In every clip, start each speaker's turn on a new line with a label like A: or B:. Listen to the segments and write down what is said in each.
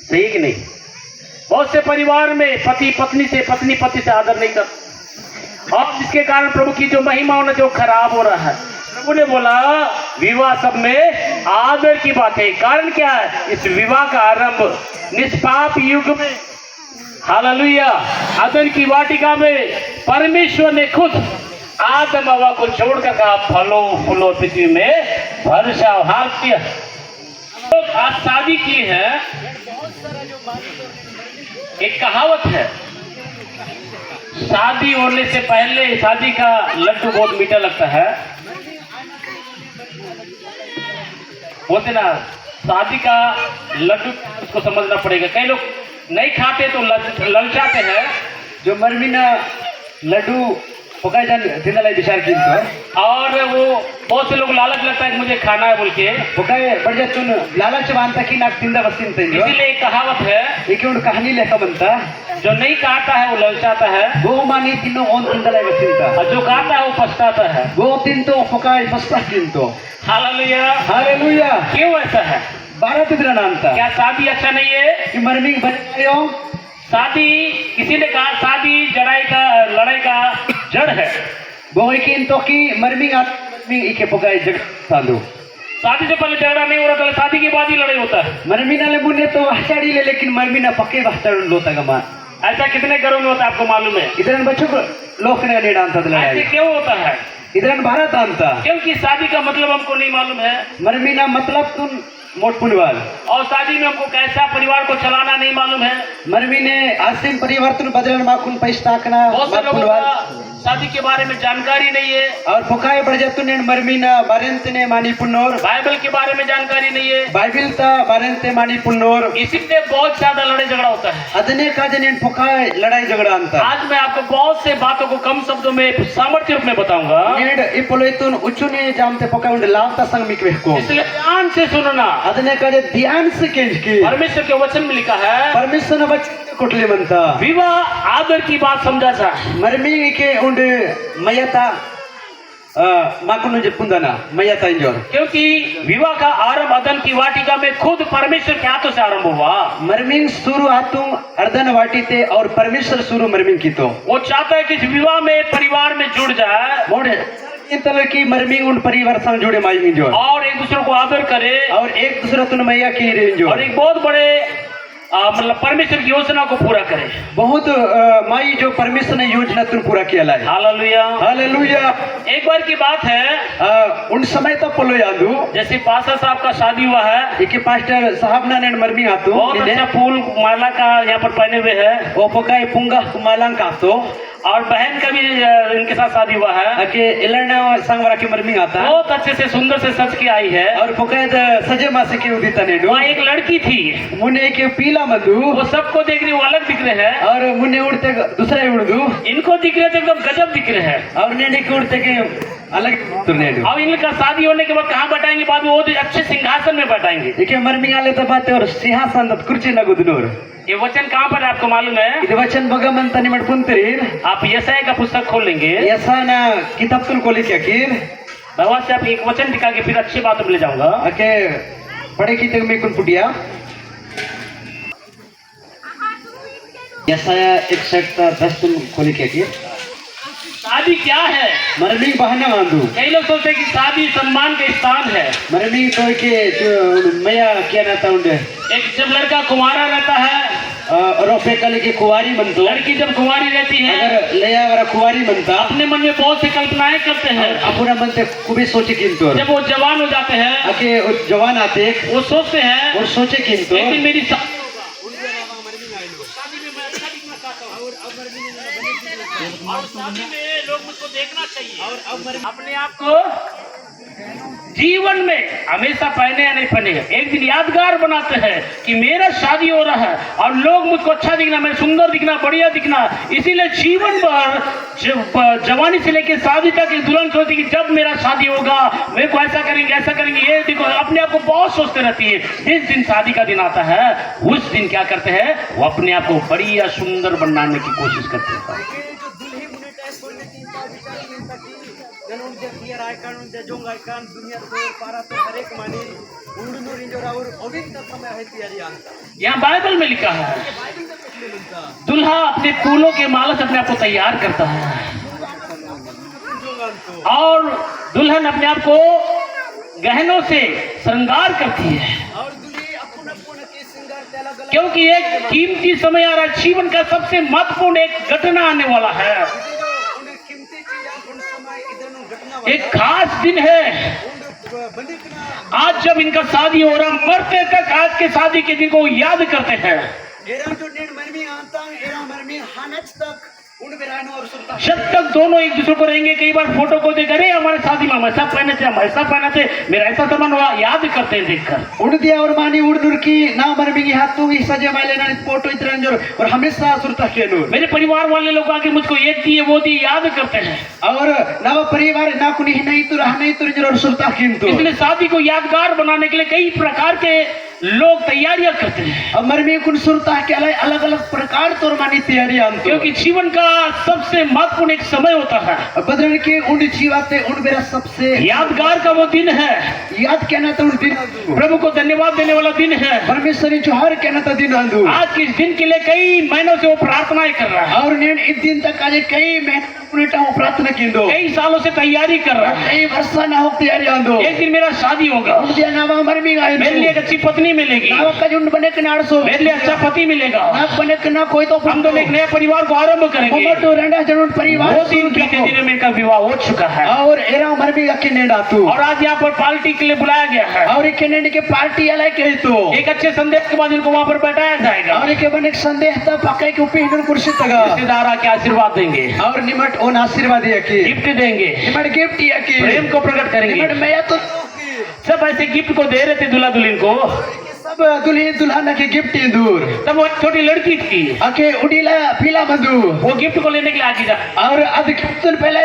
A: सही कि नहीं? बहुत से परिवार में पति पत्नी से, पत्नी पति से आदर नहीं करती, और जिसके कारण प्रभु की जो महिमा होना जो खराब हो रहा है। प्रभु ने बोला विवाह सब में आदर की बात है। कारण क्या है? इस विवाह का आरंभ निष्पाप युग में, हालेलुया, अदन की वाटिका में परमेश्वर ने खुद आदम हवा को छोड़कर कहा फलों फूलों पृथ्वी में वर्षाओ। हास्य लोग आज शादी की है, एक कहावत है, शादी होने से पहले शादी का लड्डू बहुत मीठा लगता है। बोलते ना शादी का लड्डू उसको समझना पड़ेगा। कई लोग नहीं खाते तो ललचाते हैं। जो मरमीना लड्डू पकाए जान जिंदा विचार की और वो बहुत से लोग लालच लगता है कि मुझे खाना है बोल के पकाए बढ़िया चुन लालच बांधता कि नाक तिंदा बस्तीन। इसीलिए एक कहावत है, एक कहानी लेखा बनता, जो नहीं खाता है वो ललचाता है, वो मानी तीनों ओन तिंदा बस्तीन, और जो खाता है वो पछताता है। वो तीन तो पकाए पछता तीन तो। Hallelujah hallelujah. क्यों ऐसा है? 12 तिद्रा नाम था। क्या शादी अच्छा नहीं है कि मरमी बन? शादी किसी ने कहा शादी लड़ाई का जड़ है। वो तो कि मरमी के पकाए जड़ साधु। शादी से पहले झगड़ा नहीं हो रहा था, शादी के बाद ही लड़ाई होता है। मरमी ना ले मुन्ने तो हस्ताड़ी ले, लेकिन मरमी ना पक्के हस्ताड़ी लोता गमा। ऐसा कितने घरों में होता है आपको मालूम है? इधर बच्चों को लोग नहीं डालता था। ऐसे क्यों होता है? इधर भारत आनता क्योंकि शादी का मतलब हमको नहीं मालूम है। मरमी ना मतलब तुम मोट परिवार, और शादी में हमको कैसा परिवार को चलाना नहीं मालूम है। मरमी ने आसिम परिवर्तन बदलन माकुन पैसा करना। बहुत से लोगों को शादी के बारे में जानकारी नहीं है, और पुकाए बढ़ जातु ने मरमी ना बारेंत ने मानी पुन्नोर। बाइबल के बारे में जानकारी नहीं है, बाइबल ता बारेंते मानी पुन्नोर। इसीलिए बहुत ज्यादा लड़ाई झगड़ा होता है। अदने का जने पुकाए लड़ाई झगड़ा अंता। आज मैं आपको बहुत से बातों को कम शब्दों में सामर्थ्य रूप में बताऊंगा। नेड इपोलेतुन उचुने जामते पुकाए उन्हें लाभता संग मिकवे को, इसलिए ध्यान से सुनना। अदने का ध्यान से केंचकी परमेश्वर के वचन में लिखा है, परमेश्वर ने वचन कोटले बनता विवाह आदर की बात समझा था। मरमी के उंड मयता माकुन पुंदना मयता इंजोर, क्योंकि विवाह का आरंभ अदन की वाटिका में खुद परमेश्वर के हाथों से आरंभ हुआ। मरमिंग शुरू हाथों अर्धन वाटी थे और परमेश्वर शुरू मरमिंग की। तो वो चाहता है कि इस विवाह में परिवार में जुड़ जाए, मोड़े इन तरह की मरमिंग उन परिवार से जुड़े माई जो, और एक दूसरे को आदर करे, और एक दूसरे तुन मैया की रेंज, और एक बहुत बड़े मतलब परमेश्वर की योजना को पूरा करे। बहुत माई जो परमेश्वर ने योजना तुम पूरा किया है। Hallelujah hallelujah. एक बार की बात है, उन समय तक पोलो यादू जैसे पास्टर साहब का शादी हुआ है, एक पास्टर साहब ने मरमी हाथों बहुत अच्छा फूल माला का यहाँ पर पहने हुए है, वो पकाए पुंगा माला का तो, और बहन का भी इनके साथ शादी हुआ है कि इलरना संगवारा की मरमी आता बहुत अच्छे से सुंदर से सज के आई है, और पकायद सजे मासे के उदिता ने वहाँ एक लड़की थी, मुन्ने एक पीला मधु, वो सबको देख रही, वो अलग दिख रहे हैं, और मुन्ने उड़ते दूसरा उड़दू, इनको दिख रहे थे एकदम गजब दिख रहे हैं, और नेने के उड़ते के अलग तुरने। अब इनका शादी होने के बाद कहाँ बैठाएंगे? बाद में वो अच्छे सिंहासन में बैठाएंगे। देखिए मरमी आले तो बात है, और सिंहासन कुर्सी न गुदनूर। ये वचन कहाँ पर है आपको मालूम है? ये वचन भगवान तनी मट पुंतरीर आप यशाया का पुस्तक खोल लेंगे, यशाया ना किताब तुम खोले क्या किर भगवान से आप एक वचन दिखा के फिर अच्छी बात में ले जाऊंगा। ओके पढ़े की तक में कुन पुटिया यशाया 61:10 तुम खोले क्या किर। शादी क्या है? मरमी बहाना बांधू। कई लोग सोचते हैं कि शादी सम्मान का स्थान है। मरमी तो के मैया क्या रहता उनके, एक जब लड़का कुंवारा रहता है और कल की कुंवारी बनता, लड़की जब कुंवारी रहती है, अगर लिया अगर कुंवारी बनता, अपने मन में बहुत सी कल्पनाएं करते हैं, अपना मन से खूबी सोचे किंतु जब वो जवान हो जाते हैं, आके जवान आते वो सोचते हैं और सोचे किंतु एक दिन मेरी शादी में लोग मुझको देखना चाहिए, और अब अपने आप को जीवन में हमेशा पहने या नहीं पहने, एक दिन यादगार बनाते हैं कि मेरा शादी हो रहा है और लोग मुझको अच्छा दिखना, मैं सुंदर दिखना, बढ़िया दिखना। इसीलिए जीवन भर जवानी से लेकर शादी तक दुल्हन सोचती कि जब मेरा शादी होगा मेरे को ऐसा करेंगे ऐसा करेंगे, ये देखो अपने आप को बहुत सोचते रहती है। जिस दिन शादी का दिन आता है उस दिन क्या करते हैं, वो अपने आप को बढ़िया सुंदर बनाने की कोशिश करते हैं।
B: dan unde tiar ikan unde jong ikan dunia to para to हरेक मानी उंडनो रिंजो राउर अविक तक समय है तियारी आंता
A: यहाँ बाइबल में लिखा है
B: बाइबल में कुछ नहीं मिलता
A: दुल्हा अपने फूलों के माला से अपने आप को तैयार करता है और दुल्हन अपने आप को गहनों से श्रृंगार करती है
B: और दुल्ही अपन अपन के श्रृंगार ते अलग अलग
A: क्योंकि एक कीमती समय आ रहा है, जीवन का सबसे महत्वपूर्ण एक घटना आने वाला है,
B: उन्हें कीमती चीज उन समय इधर नु घटना
A: एक खास दिन है।
B: उन बंदिकना
A: आज जब इनका शादी हो रहा, मरते तक आज के शादी के दिन को याद करते हैं।
B: एरा जो नेन मरमी आंता एरा मरमी हानच तक उन बेरानो और सुनता
A: जब तक दोनों एक दूसरे को रहेंगे, कई बार फोटो को देख, अरे हमारे शादी में हम ऐसा पहने थे, हम ऐसा पहने थे, मेरा ऐसा सामान हुआ, याद करते हैं देखकर।
B: उड़ दिया और मानी उड़ दूर की ना मरमी हाथों की सजे माले ना फोटो इतना जोर और हमेशा सुरता के नो
A: मेरे परिवार वाले लोग आके मुझको ये दिए वो दिए याद करते हैं,
B: और नव परिवार ना कुनी नहीं तो रह नहीं तो जोर सुरता किंतु
A: इसलिए शादी को यादगार बनाने के लिए कई प्रकार के लोग तैयारियां करते हैं।
B: अब मरमी कुन सुरता के अलग अलग प्रकार तोर मानी तैयारी आंतो
A: क्योंकि जीवन का सबसे महत्वपूर्ण एक समय होता है,
B: बदल के उन जीवाते उन मेरा सबसे
A: यादगार का वो दिन है,
B: याद कहना तो उन दिन
A: प्रभु को धन्यवाद देने वाला दिन है।
B: परमेश्वर जोहर कहना तो दिन आंदू
A: आज के इस दिन के लिए कई महीनों से वो प्रार्थनाएं कर रहा है,
B: और नेन इस दिन तक आज कई महीने उन्हें प्रार्थना किंदो
A: कई सालों से तैयारी कर रहा है।
B: कई वर्षा ना हो तैयारी आंदो
A: एक दिन मेरा शादी होगा,
B: उन दिया नावा मरमी गाय
A: मेरे लिए एक अच्छी पत्नी मिलेगी,
B: नावा का जुंड बने के नारसो
A: मेरे लिए अच्छा पति मिलेगा,
B: नाक बने के ना कोई तो
A: हम दोनों एक नया परिवार को आरंभ करेंगे।
B: उमर तो रंडा जरूर परिवार
A: वो दिन बीते दिन में इनका विवाह हो चुका है
B: और एरा मरमी का के नेडा तू
A: और आज यहाँ पर पार्टी के लिए बुलाया गया है
B: और एक केनेडी के पार्टी अलग के तो
A: एक अच्छे संदेश के बाद इनको वहाँ पर बैठाया जाएगा,
B: और एक बने संदेह था पक्के के ऊपर हिंदू कुर्सी तगा
A: रिश्तेदार आके आशीर्वाद देंगे,
B: और निमट ओन आशीर्वाद दिया की
A: गिफ्ट देंगे,
B: निमट गिफ्ट दिया की
A: प्रेम को प्रकट करेंगे।
B: निमट मैं तो
A: सब ऐसे गिफ्ट को दे रहे थे दूल्हा दुल्हन को,
B: सब दुल्ही दुल्हन के गिफ्ट दूर
A: तब वो एक छोटी लड़की थी,
B: आके उड़ीला पीला बंधु
A: वो गिफ्ट को लेने के लिए आगे जा,
B: और अब गिफ्ट पहले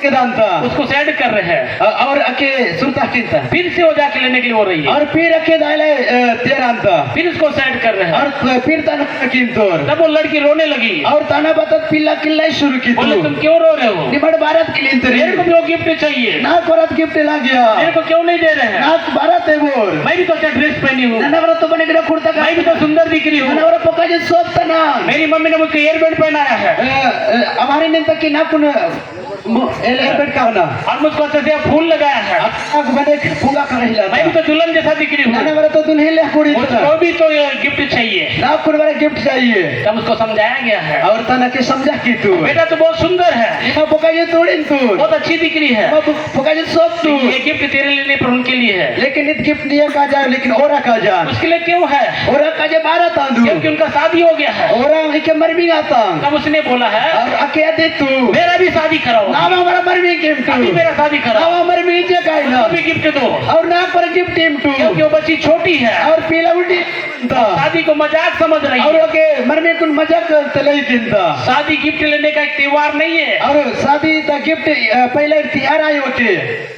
B: के दान था
A: उसको सेंड कर रहे हैं,
B: और आके सुनता किंता
A: फिर से वो जाके लेने के लिए हो रही है,
B: और फिर आके दाले तेरान था
A: फिर उसको सेंड कर रहे हैं,
B: और फिर तना किंतोर
A: तब वो लड़की रोने लगी
B: और ताना बतत पिल्ला किल्ला शुरू की
A: बोले तुम क्यों रो रहे हो,
B: निमट भारत के लिए
A: मेरे को भी वो गिफ्ट चाहिए,
B: ना करत गिफ्ट ला गया
A: मेरे को क्यों नहीं दे रहे हैं,
B: ना भारत है बोर
A: मैं भी तो अच्छा ड्रेस पहनी हूँ,
B: ननवरा तो बने कुर्ता का
A: मैं भी तो सुंदर दिख रही हूँ,
B: ननवरा पका जे सोप तना
A: मेरी मम्मी ने मुझको एयरबैंड पहनाया है
B: हमारे ने तक कि ना कुन एयरबैंड का होना
A: और मुझको अच्छे से फूल लगाया है,
B: अब बने फूगा कर हिला
A: मैं भी तो दुल्हन जैसा दिख रही हूँ,
B: ननवरा तो दुल्हे ले कुड़ी
A: मुझको भी तो गिफ्ट चाहिए,
B: ना कुन वाला गिफ्ट चाहिए
A: तब उसको समझाया गया है,
B: और तना के समझा की तू
A: बेटा तो बहुत सुंदर है,
B: इमा पका जे तोड़िन तू
A: बहुत अच्छी दिख रही है,
B: पका जे सोप तू
A: ये गिफ्ट तेरे लेने पर उनके लिए है,
B: लेकिन इत गिफ्ट दिया का जा लेकिन औरा का जा
A: उसके लिए क्यों है,
B: औरा का जे बारा तांदू
A: क्योंकि उनका शादी हो गया है,
B: औरा के मरमी आता
A: तब उसने बोला है
B: और अके दे तू
A: मेरा भी शादी कराओ,
B: ना हमारा मरमी गिफ्ट
A: अभी मेरा शादी
B: ना
A: कराओ,
B: हमारे मीजे का ना
A: उसको भी गिफ्ट दो,
B: और ना पर गिफ्ट टीम टू
A: क्योंकि वो बच्ची छोटी है
B: और पीला उल्टी
A: शादी को मजाक समझ रही
B: और
A: है,
B: ओके मरमी कुन मजाक तलई किंता
A: शादी गिफ्ट लेने का एक त्योहार नहीं है,
B: और शादी दा गिफ्ट पहले तिहार आई होके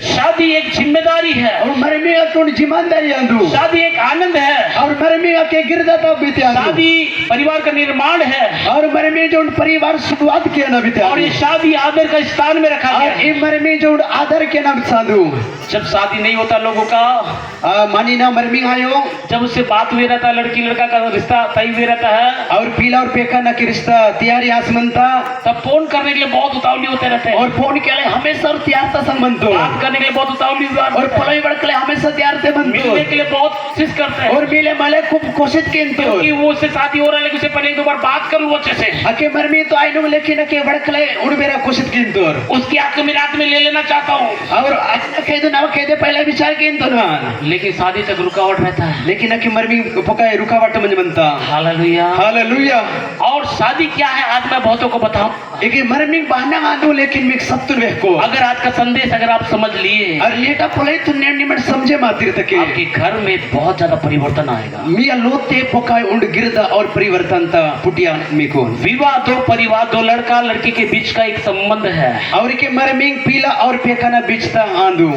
A: शादी एक जिम्मेदारी है,
B: और मरमी कुन जिम्मेदारी आंदू
A: शादी एक आनंद है,
B: और मरमी के गिरदाता बीते
A: शादी परिवार का निर्माण है,
B: और मरमी जो परिवार शुरुआत किया ना बीते
A: और ये शादी आदर का स्थान में रखा गया
B: और
A: है।
B: ये मरमी जो आदर के नाम साधु
A: जब शादी नहीं होता लोगों का,
B: मानी ना मरमी आयो
A: जब उससे बात हुए रहता, लड़की लड़का का रिश्ता तय हुए रहता है,
B: और पीला और पेका ना की रिश्ता तिहारी आसमंता
A: तब फोन करने के लिए बहुत उतावली होते रहते हैं,
B: और फोन के लिए हमेशा और त्यार ता संबंध हो
A: बात करने के लिए बहुत उतावली
B: और पलाई बड़ के लिए हमेशा त्यार ते बंद
A: मिलने के लिए बहुत कोशिश करते हैं,
B: और मिले मले खूब कोशिश किंतु
A: क्योंकि वो उससे शादी हो रहा है, लेकिन उससे पहले एक दो बार बात कर लूं अच्छे से,
B: अके मरमी तो आई नु लेकिन के बड़ के लिए उड़ मेरा कोशिश किंतु
A: उसकी आंख में रात में ले लेना चाहता हूँ,
B: और अच्छा कह दो ना कह दे पहले विचार किंतु ना
A: लेकिन शादी तक रुकावट रहता है।
B: लेकिन अके मरमी पकाए रुकावट मंज बनता
A: हालेलुया।
B: हालेलुया।
A: और शादी क्या है आज मैं बहुतों को बताऊं,
B: एक मरमी बहाना आंदू लेकिन मिक सत्तर वे को
A: अगर आज का संदेश अगर आप समझ लिए,
B: और लेटा पलाई तो ने निमट समझे मातिर तके
A: आपके घर में बहुत बहुत ज्यादा परिवर्तन आएगा।
B: Mia lote pokai und girda और परिवर्तन ता पुटिया मिको
A: विवाह दो परिवार, दो लड़का लड़की के बीच का एक संबंध है।
B: और के मरमिंग पीला और पेकाना बिचता आंदू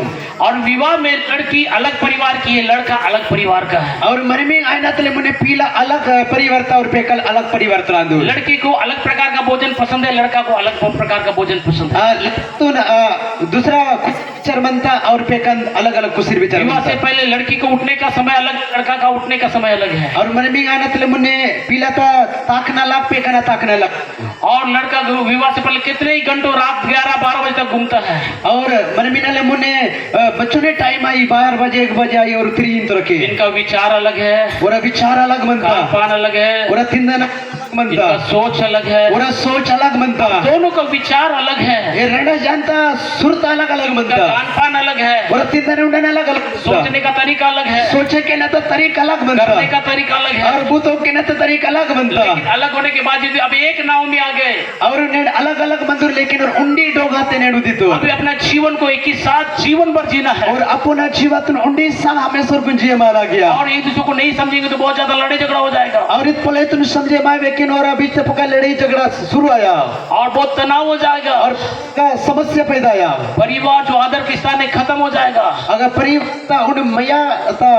A: और विवाह में लड़की अलग परिवार की है, लड़का अलग परिवार का है।
B: और मरमिंग आइना तले मुने पीला अलग परिवर्तन और पेकल अलग परिवर्तन आंदू
A: लड़की को अलग प्रकार का भोजन पसंद है, लड़का को अलग प्रकार का भोजन पसंद है।
B: तो दूसरा विचार बनता और पेकन अलग अलग कुसिर विचार
A: विवाह से
B: बनता
A: पहले लड़की को उठने का समय अलग, लड़का का उठने का समय अलग है।
B: और मरमिंग आइना तले मुने पीला ता ताकना लाग पेकना ताकना लाग
A: और लड़का विवाह से पहले कितने ही घंटों रात 11-12 बजे तक घूमता है।
B: और मरमिनाले मुने बच्चों ने टाइम आई 12 बजे 1 बजे आई और 3 तो रखे
A: इनका विचार अलग है,
B: और विचार अलग बनता
A: खान अलग है,
B: और तिंदन बनता
A: इनका सोच अलग है,
B: और सोच अलग बनता
A: दोनों का विचार अलग है।
B: ये रणा जानता सुरत अलग अलग
A: इनका
B: बनता
A: खान पान अलग है,
B: और तिंदन उंडन अलग अलग बनता।
A: सोचने का तरीका अलग है,
B: सोचे के ना तो तरीका अलग बनता
A: करने का तरीका अलग है।
B: और बूतों के ना तो तरीका अलग बनता
A: लेकिन अलग होने के बाद यदि अब एक नाव में आ गए,
B: और ने अलग अलग बंदूर लेकिन और उंडी डोगाते नेडू दितो
A: अभी अपना जीवन को एक ही साथ जीवन भर जीना है।
B: और अपना जीवन उंडी साल हमेशा और कुंजी मारा गया
A: और एक दूसरे को नहीं समझेंगे तो बहुत ज्यादा लड़ाई झगड़ा हो जाएगा
B: और इत पले तुम समझे माय लेकिन और अभी से पका लड़ाई झगड़ा शुरू आया
A: और बहुत तनाव हो जाएगा
B: और का समस्या पैदा आया।
A: परिवार जो आदर के स्थान है खत्म हो जाएगा।
B: अगर परिवार उन मैया ता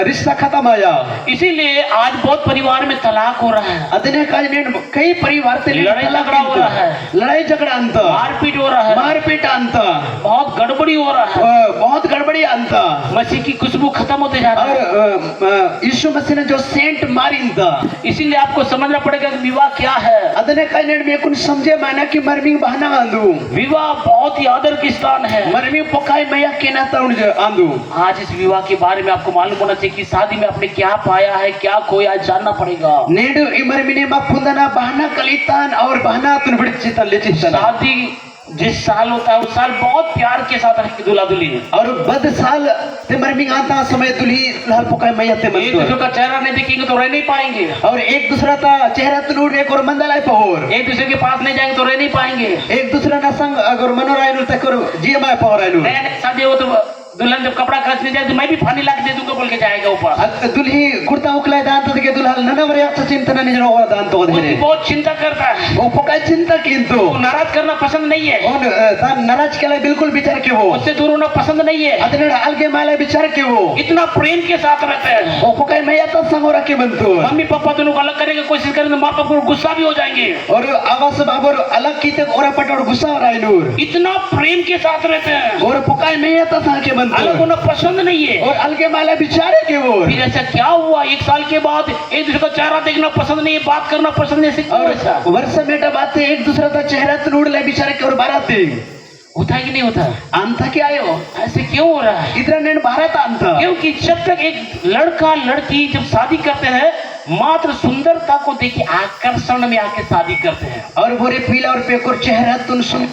B: रिश्ता खत्म आया।
A: इसीलिए आज बहुत परिवार में तलाक हो रहा है,
B: अदने का ने कई परिवार से
A: लड़ाई झगड़ा हो रहा है,
B: लड़ाई झगड़ा अंत
A: मारपीट हो रहा है,
B: मारपीट अंत
A: बहुत गड़बड़ी हो रहा है,
B: बहुत गड़बड़ी अंत
A: मसीह की खुशबू खत्म होते जा रहा है।
B: और यीशु मसीह ने जो सेंट मारिंद
A: इसीलिए आपको समझना पड़ेगा कि विवाह क्या है।
B: अदने का ने में कुछ समझे माना कि मरमी बहाना आंदू
A: विवाह बहुत ही आदर की स्थान है।
B: मरमी पकाई मैया के ना ताउन आंदू।
A: आज इस विवाह के बारे में आपको मालूम होना चाहिए कि शादी में आपने क्या पाया है, क्या खोया, जानना पड़ेगा।
B: नेडु इमरमिने मफुंदना बहाना कलितान और बहाना तुन बिड़चितन लेचितन।
A: शादी जिस साल होता है उस साल बहुत प्यार के साथ रखे दूल्हा दुल्हन,
B: और बद साल ते मरमी आता समय दुल्ही लाल पकाई मैया ते
A: एक दूसरे का चेहरा नहीं देखेंगे तो रह नहीं पाएंगे,
B: और एक दूसरा ता चेहरा तुनूर एक और मंदलाई पहोर
A: एक दूसरे के पास नहीं जाएंगे तो रह नहीं पाएंगे।
B: एक दूसरा ना संग अगर मनोरायनु तक और जीएमआई पहोरायनु
A: नया नया शादी हो तो दुल्हन जब कपड़ा खरीदने जाए तो मैं भी फानी लाख दे दूंगा बोल के जाएगा ऊपर।
B: दुल्ही कुर्ता उकला दान तो के दुल्हा ननवरे चिंतन निजन और दान तो
A: वो बहुत चिंता करता है,
B: वो पकाई चिंता किंतु
A: वो नाराज करना पसंद नहीं है,
B: और तान नाराज के लिए बिल्कुल विचार के वो
A: उससे दूर होना पसंद नहीं है,
B: अदने अलगे माले विचार के वो
A: इतना प्रेम के साथ रहते हैं।
B: वो पकाई मैया तो संग रखे बनतो
A: मम्मी पापा दोनों को अलग करने की कोशिश करेंगे माँ बाप को गुस्सा भी हो जाएंगे,
B: और आवास बाबर अलग की तक और पट और गुस्सा रायनूर
A: इतना प्रेम के साथ रहते हैं।
B: और पकाई मैया तो संग के बनतो
A: अलग होना पसंद नहीं है।
B: और अलगे माले विचारे के वो
A: फिर ऐसा क्या हुआ, एक साल के बाद एक दूसरे का चेहरा देखना पसंद नहीं है, बात करना पसंद नहीं है, क्यों ऐसा
B: और वर्ष में बातें एक दूसरा का चेहरा तुनूड़ ले विचारे के और बाराती
A: होता है कि नहीं होता?
B: अंत क्या आयो
A: ऐसे क्यों हो रहा है?
B: इधर ने भारत अंत
A: क्योंकि जब तक एक लड़का लड़की जब शादी करते हैं मात्र सुंदरता को देखिए आकर्षण में आके शादी करते हैं,
B: और बोरे पीला और पेकोर चेहरा तुन सुन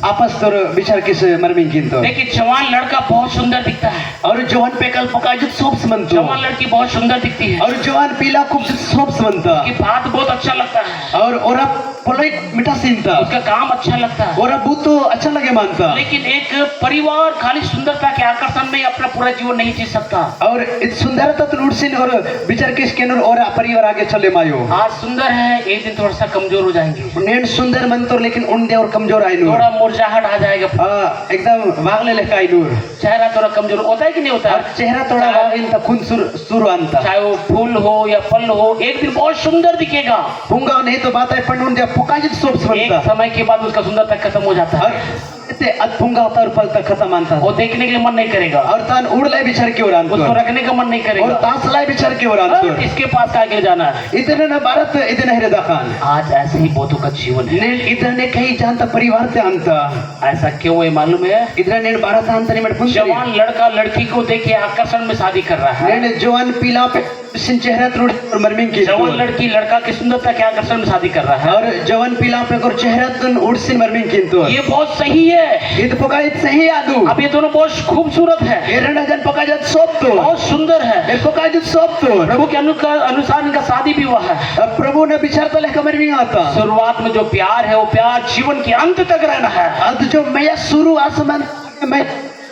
B: आपस तोर विचार किस मरमी किंतो
A: देखिए जवान लड़का बहुत सुंदर दिखता है
B: और जवान पेकल पका जो सोप समंतो
A: जवान लड़की बहुत सुंदर दिखती है
B: और जवान पीला खूब सोप समंता
A: की बात बहुत अच्छा लगता है
B: और पोलाई मिठा सीनता
A: उसका काम अच्छा लगता है
B: और बूत तो अच्छा लगे मानता।
A: लेकिन एक परिवार खाली सुंदरता के आकर्षण में अपना पूरा जीवन नहीं जी सकता।
B: और सुंदरता तो लूटसिन और विचार के स्कैनर और परिवार आगे चले मायो
A: आज सुंदर है एक दिन थोड़ा सा कमजोर हो जाएंगे,
B: नेन सुंदर मन तो लेकिन उन और कमजोर आई नूर
A: थोड़ा मुरझाहट आ जाएगा,
B: एकदम वागले लेके आई नूर
A: चेहरा थोड़ा कमजोर होता है कि नहीं होता?
B: और चेहरा थोड़ा वागिन था खून सुर अंता
A: चाहे वो फूल हो या फल हो एक दिन बहुत सुंदर दिखेगा,
B: पुंगा नहीं तो बात है पन्नून जब पुकाजित सोप
A: एक
B: समंता
A: समय के बाद उसका सुंदरता खत्म हो जाता है
B: और इतने अधपुंगा होता और पल तक खत्म आनता
A: वो देखने के लिए मन नहीं करेगा
B: और तान उड़ ले बिछड़ के उड़ान
A: उसको रखने का मन नहीं
B: और
A: करेगा
B: तासलाई बिछड़ के उड़ान
A: और इसके पास का आगे जाना है।
B: इतने न भारत इतने हरे दखान
A: आज ऐसे ही बहुतों का जीवन है,
B: ने इतने कहीं जानता परिवार से अंता
A: ऐसा क्यों है मालूम है?
B: इतने ने भारत अंत नहीं मत
A: जवान लड़का लड़की को देखे आकर्षण में शादी कर रहा है,
B: ने जवान पीला पे सिन चेहरा तुड़ और मरमिंग की
A: जवान लड़की लड़का की सुंदरता के आकर्षण में शादी कर रहा है
B: और जवान पीला पे और चेहरा तुन उड़ सिन मरमिंग की तो
A: ये बहुत सही है,
B: इत पका इत सही आदू
A: अब ये दोनों बहुत खूबसूरत है,
B: ये रण जन पका जत सोप तो
A: बहुत सुंदर है,
B: ये पका जत सोप तो
A: प्रभु के अनुसार इनका शादी भी हुआ है।
B: अब प्रभु ने विचार तो लेकर मरमिंग आता
A: शुरुआत में जो प्यार है वो प्यार जीवन के अंत तक रहना है।
B: अब जो मैं शुरू आसमान में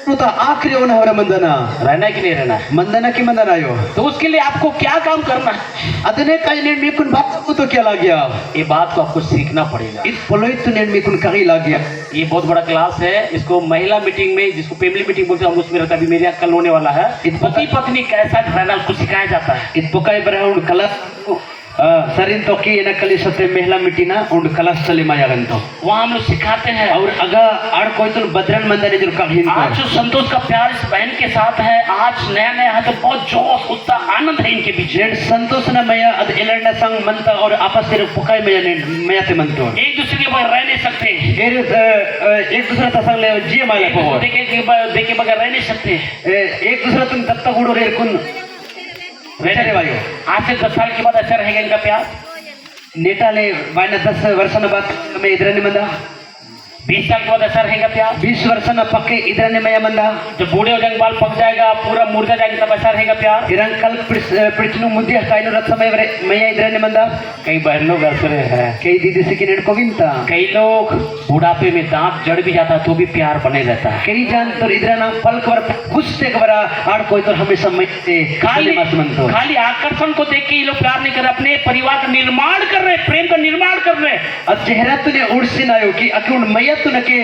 B: ನುತ ಆಕ್ರಿ ಅವನ ಅವರ ಮಂದನ
A: रहना कि नहीं रहना है?
B: ಮಂದನಕ್ಕೆ ಮಂದನ ಆಯೋ
A: तो उसके लिए आपको क्या काम करना है?
B: ಅದನ್ನೇ ಕೈ ನೇಣು ಮೀಕುನ್ ಬಾತ್ तो क्या लग गया
A: ये बात को आपको सीखना पड़ेगा।
B: इत पोलोइत ನೇಣು ಮೀಕುನ್ कहीं लग गया
A: ये बहुत बड़ा क्लास है। इसको महिला मीटिंग में, जिसको फैमिली मीटिंग बोलते हैं, हम उसमें रहता है। अभी मेरे यहाँ कल होने वाला है। पति पत्नी कैसा रहना उसको सिखाया जाता है।
B: इत बुकाई बरा उन कलस सरिन तो की ना कली सते महिला मिटीना उन कलस चले मायागंतो
A: वहाँ हम लोग सिखाते हैं।
B: और अगा आड़ कोई तो बदरन मंदने जो कहीं
A: आज जो संतोष का प्यार इस बहन के साथ है, आज नया नया है तो बहुत जोश उत्साह आनंद है इनके बीच।
B: नेट संतोष न मया अद एलंडा संग मंता और आपस तेरे पुकाई मया ने मया ते मंतो
A: एक दूसरे के बगैर रह नहीं सकते।
B: एक दूसरे का संग ले जी माया को
A: देखे बगैर रह नहीं सकते।
B: एक दूसरे तुम तब तक उड़ो रे कुन
A: रहने वाले आज से 10 साल के बाद ऐसा रहेगा इनका प्यार।
B: नेटा ले वायना 10 वर्ष न बाद में इधर ने मंदा
A: 20 साल के बाद ऐसा रहेगा प्यार।
B: 20 वर्ष न पक्के इधर ने मया मंदा
A: जब बूढ़े हो जाएंगे, बाल पक जाएगा, पूरा मुर्दा जाएगा, तब ऐसा रहेगा प्यार।
B: इरंग कल पिछनु मुद्दे काइनो रथ समय वरे मया इधर ने मंदा
A: कई बहन लोग ऐसे हैं,
B: कई दीदी से की नेट को विनता
A: कई लोग बुढ़ापे में दांत जड़ भी जाता है तो भी प्यार बने रहता है।
B: कई जान तो इधर ना पल कवर कुछ ते कवरा आड़ कोई तो हमेशा समझते
A: खाली आकर्षण को देख के ये लोग प्यार नहीं कर रहे, अपने परिवार का निर्माण कर रहे, प्रेम का निर्माण कर रहे।
B: अब चेहरा तूने उड़सिन आयो कि अकुण मैया तूने के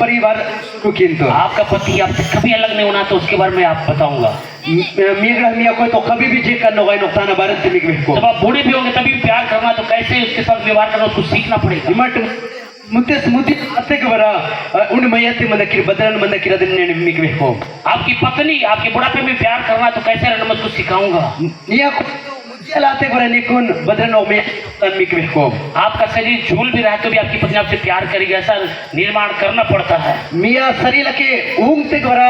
B: परिवार को किंतु
A: आपका पति आपसे कभी अलग नहीं होना, तो उसके बारे में आप बताऊंगा।
B: मिया मिया कोई तो कभी भी जे करना होगा नुकसान भारत के लिए को
A: जब आप बूढ़े भी होंगे तभी प्यार करना, तो कैसे उसके साथ व्यवहार करना उसको सीखना पड़ेगा।
B: मट मुद्दे स्मृति अत्ते के बरा उन मैया ते मन की बदलन मन की रदन ने मिक को
A: आपकी पत्नी आपके बुढ़ापे में प्यार करना, तो कैसे रहना मैं उसको सिखाऊंगा।
B: निया को लाते बरा निकुन बदलन में मिक को
A: आपका शरीर झूल भी रहा है तो भी आपकी पत्नी आपसे प्यार करेगी, ऐसा निर्माण करना पड़ता है।
B: मिया शरीर के ऊंगते बरा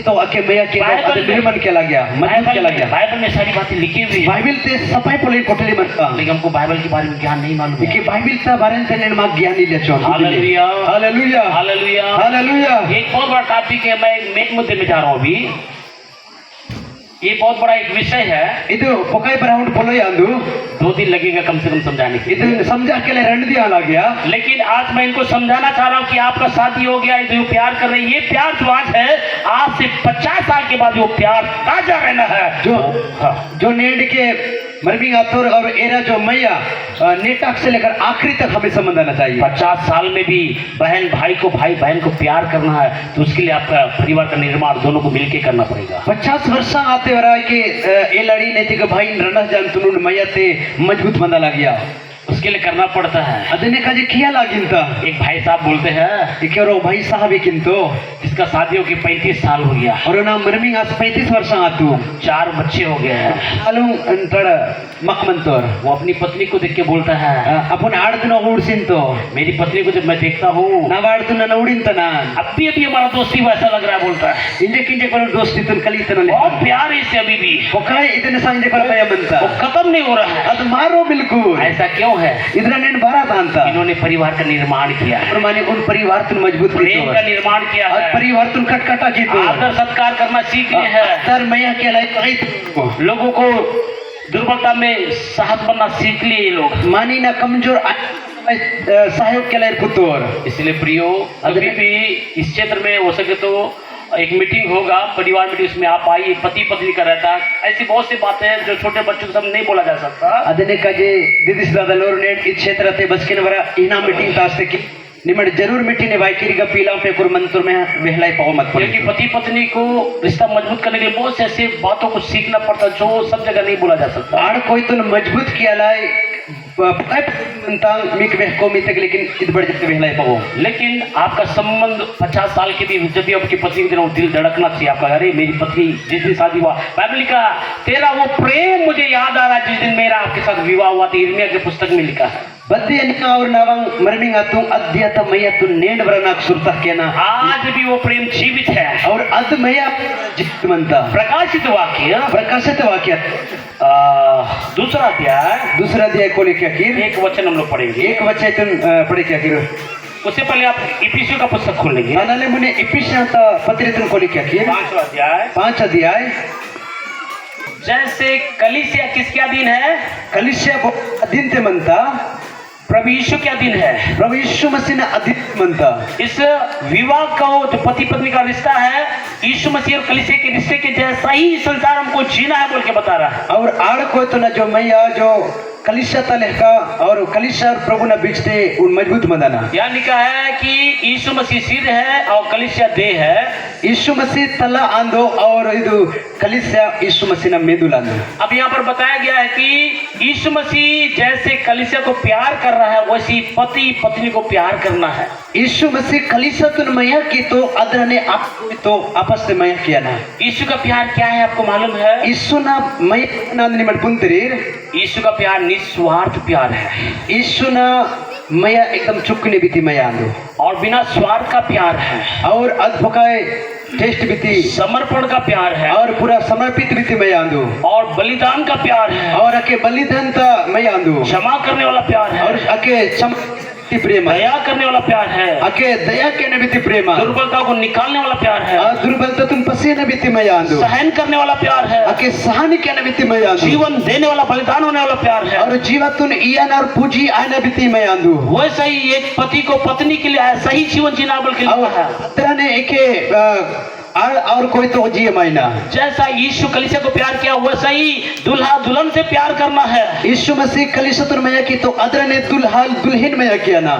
B: तो अके मैया के निर्माण के लग गया मजबूत के लग गया।
A: बाइबल में सारी बातें लिखी हुई है।
B: बाइबल ते सफाई पोले कोटली मरता,
A: लेकिन हमको बाइबल के बारे में ज्ञान नहीं मालूम है
B: कि बाइबल ता बारे में तेने मां ज्ञान नहीं ले चो।
A: Hallelujah
B: hallelujah
A: hallelujah
B: hallelujah.
A: ये एक बहुत बड़ा टॉपिक है। मैं एक मुद्दे में जा रहा हूँ अभी। ये बहुत बड़ा एक विषय है।
B: ಇದು ಪೊಕಾಯಿ ಬರೌಂಡ್ ಪೊಲೋಯ ಅಂದು
A: 2 दिन लगेगा कम से कम समझाने के।
B: ಇದು समझा के लिए रण दिया लग गया।
A: लेकिन आज मैं इनको समझाना चाह रहा हूँ कि आपका शादी हो गया, जो प्यार कर रहे हैं, ये प्यार जो आज है, आज से 50 साल के बाद वो प्यार ताजा रहना है।
B: जो नेड के मरबिंग आतोर और एरा जो मैया नेटाक से लेकर आखिरी तक हमें संबंध आना चाहिए।
A: 50 साल में भी बहन भाई को, भाई बहन को प्यार करना है, तो उसके लिए आपका परिवार का निर्माण दोनों को मिलकर करना पड़ेगा।
B: 50 वर्ष आते हो रहा है कि ये लड़ी नहीं थी कि भाई रणस जान तुनुन मैया से मजबूत बंदा लग गया,
A: उसके लिए करना पड़ता है।
B: अदने का जी किया लागिनता
A: एक भाई साहब बोलते हैं
B: कि रो भाई साहब किंतु
A: जिसका शादी हो के 35 साल हो गया
B: और ना मरमिंग आज 35 वर्ष आतू
A: 4 बच्चे हो गए हैं।
B: अलू अंतड़ मकमंतोर
A: वो अपनी पत्नी को देख के बोलता है
B: अपन आड़ दिन उड़सिन तो
A: मेरी पत्नी को जब मैं देखता हूँ
B: ना वाड़ तुन ना उड़िन तना
A: अभी हमारा दोस्ती वैसा लग रहा है, बोलता है
B: इंजे किंजे कोन दोस्ती तुन कली तना
A: बहुत प्यार है इससे अभी भी।
B: ओकाय इतने संजे पर भय मनता
A: वो खत्म नहीं हो रहा है।
B: अद मारो बिल्कुल
A: ऐसा क्यों है?
B: इधर ने बारा बांधता
A: इन्होंने परिवार का निर्माण किया है,
B: और माने उन परिवार तुन मजबूत
A: प्रेम का निर्माण किया
B: और
A: है,
B: परिवार तुन कटकटा की तो
A: आदर सत्कार करना सीख लिए हैं,
B: सर मैया के लायक कहीं
A: लोगों को दुर्बलता में साहस बनना सीख लिए ये लोग,
B: मानी ना कमजोर सहयोग के लायक पुतोर।
A: इसलिए प्रियो अभी भी इस क्षेत्र में हो सके तो एक मीटिंग होगा, परिवार मीटिंग, उसमें आप आइए। पति पत्नी का रहता है, ऐसी बहुत सी बातें हैं जो छोटे बच्चों के सामने नहीं बोला जा सकता।
B: अदने का जे दीदी दादा लोर नेट इस क्षेत्र थे बस के नवरा इना मीटिंग तास्ते की निमड़ जरूर मीटिंग ने भाई किरी का पीला पे कुर मंत्र में वेहलाई पाओ मत पड़े।
A: क्योंकि पति पत्नी को रिश्ता मजबूत करने के लिए बहुत से ऐसी बातों को सीखना पड़ता है जो सब जगह नहीं बोला जा सकता।
B: आड़ कोई तो मजबूत किया लाए मिक वेह को मितक लेकिन इत बढ़ जाते वेहलाई पाओ।
A: लेकिन आपका संबंध 50 साल के भी जब भी आपकी पत्नी को देना दिल धड़कना चाहिए आपका, अरे मेरी पत्नी जिस दिन शादी हुआ, बाइबल का तेरा वो प्रेम मुझे याद आ रहा है जिस दिन मेरा आपके साथ विवाह हुआ था। यिर्मयाह के पुस्तक में लिखा है
B: बद्दी अनिका और नवंग मरमिंग आतु अध्यत मैया तु नेंड वरनाक सुरता केना
A: आज भी वो प्रेम जीवित है।
B: और अद मैया जितमंता
A: प्रकाशित वाक्य दूसरा अध्याय
B: को लिखा कि
A: एक वचन हम लोग पढ़ेंगे।
B: एक वचन तुम पढ़े क्या करो
A: उससे पहले आप इफिसियों का पुस्तक खोल लेंगे।
B: अनाले मुने इफिसियों का पत्र तुम को लिखा कि 5 अध्याय
A: जैसे कलीसिया किसका दिन है?
B: कलीसिया दिन ते मनता
A: प्रभु यीशु क्या दिन है?
B: प्रभु यीशु मसीह ने अधिक मनता
A: इस विवाह का जो पति पत्नी का रिश्ता है, यीशु मसीह और कलीसिया के रिश्ते के जैसा ही संसार हमको जीना है बोल के बता रहा है।
B: और आड़ कोई तो ना जो मैया जो कलिशा तले का और कलिशा और प्रभु ना बीच ते उन मजबूत मदाना।
A: यहाँ लिखा है कि यीशु मसीह सिर है और कलीसिया देह है।
B: यीशु मसीह तला आंदो और इदु कलिशा यीशु मसीह ना मेदुल आंदो।
A: अब यहाँ पर बताया गया है कि यीशु मसीह जैसे कलीसिया को प्यार कर रहा है, वैसी पति पत्नी को प्यार करना है।
B: यीशु मसीह कलिशा तुन मैया की तो अदर ने आप तो आपस से मैया किया ना।
A: यीशु का प्यार क्या है आपको मालूम है?
B: यीशु ना मैया ना निमट पुंतरीर।
A: यीशु का प्यार निस्वार्थ प्यार है।
B: यीशु ना मैया एकदम चुकने बीती मैया आंदो
A: और बिना स्वार्थ का प्यार है
B: और अद्भुकाय टेस्ट बीती
A: समर्पण का प्यार है
B: और पूरा समर्पित बीती मैया आंदो
A: और बलिदान का प्यार है
B: और अके बलिदान ता मैया आंदो
A: क्षमा करने वाला प्यार है
B: और अके प्रेम
A: दया करने वाला प्यार है
B: अके दया के नबीती प्रेम
A: दुर्बलता को निकालने वाला प्यार है
B: दुर्बलता तुम पसी नबीती मैया आंदो
A: सहन करने वाला प्यार है
B: अके सहन के नबीती मैया आंदो
A: जीवन देने वाला बलिदान होने वाला प्यार है
B: और जीवतुन इयान और पूजी आने बीती मैया आंदो।
A: वैसे ही एक पति को पत्नी के लिए सही जीवन जीना बोल के लिखा है।
B: तरह ने एके और कोई तो जिए मायना
A: जैसा यीशु कलीसिया को प्यार किया वैसा ही दुल्हा दुल्हन से प्यार करना है।
B: यीशु मसीह कलीसिया मैया की तो अदर ने दुल्हा दुल्हन मैया किया ना।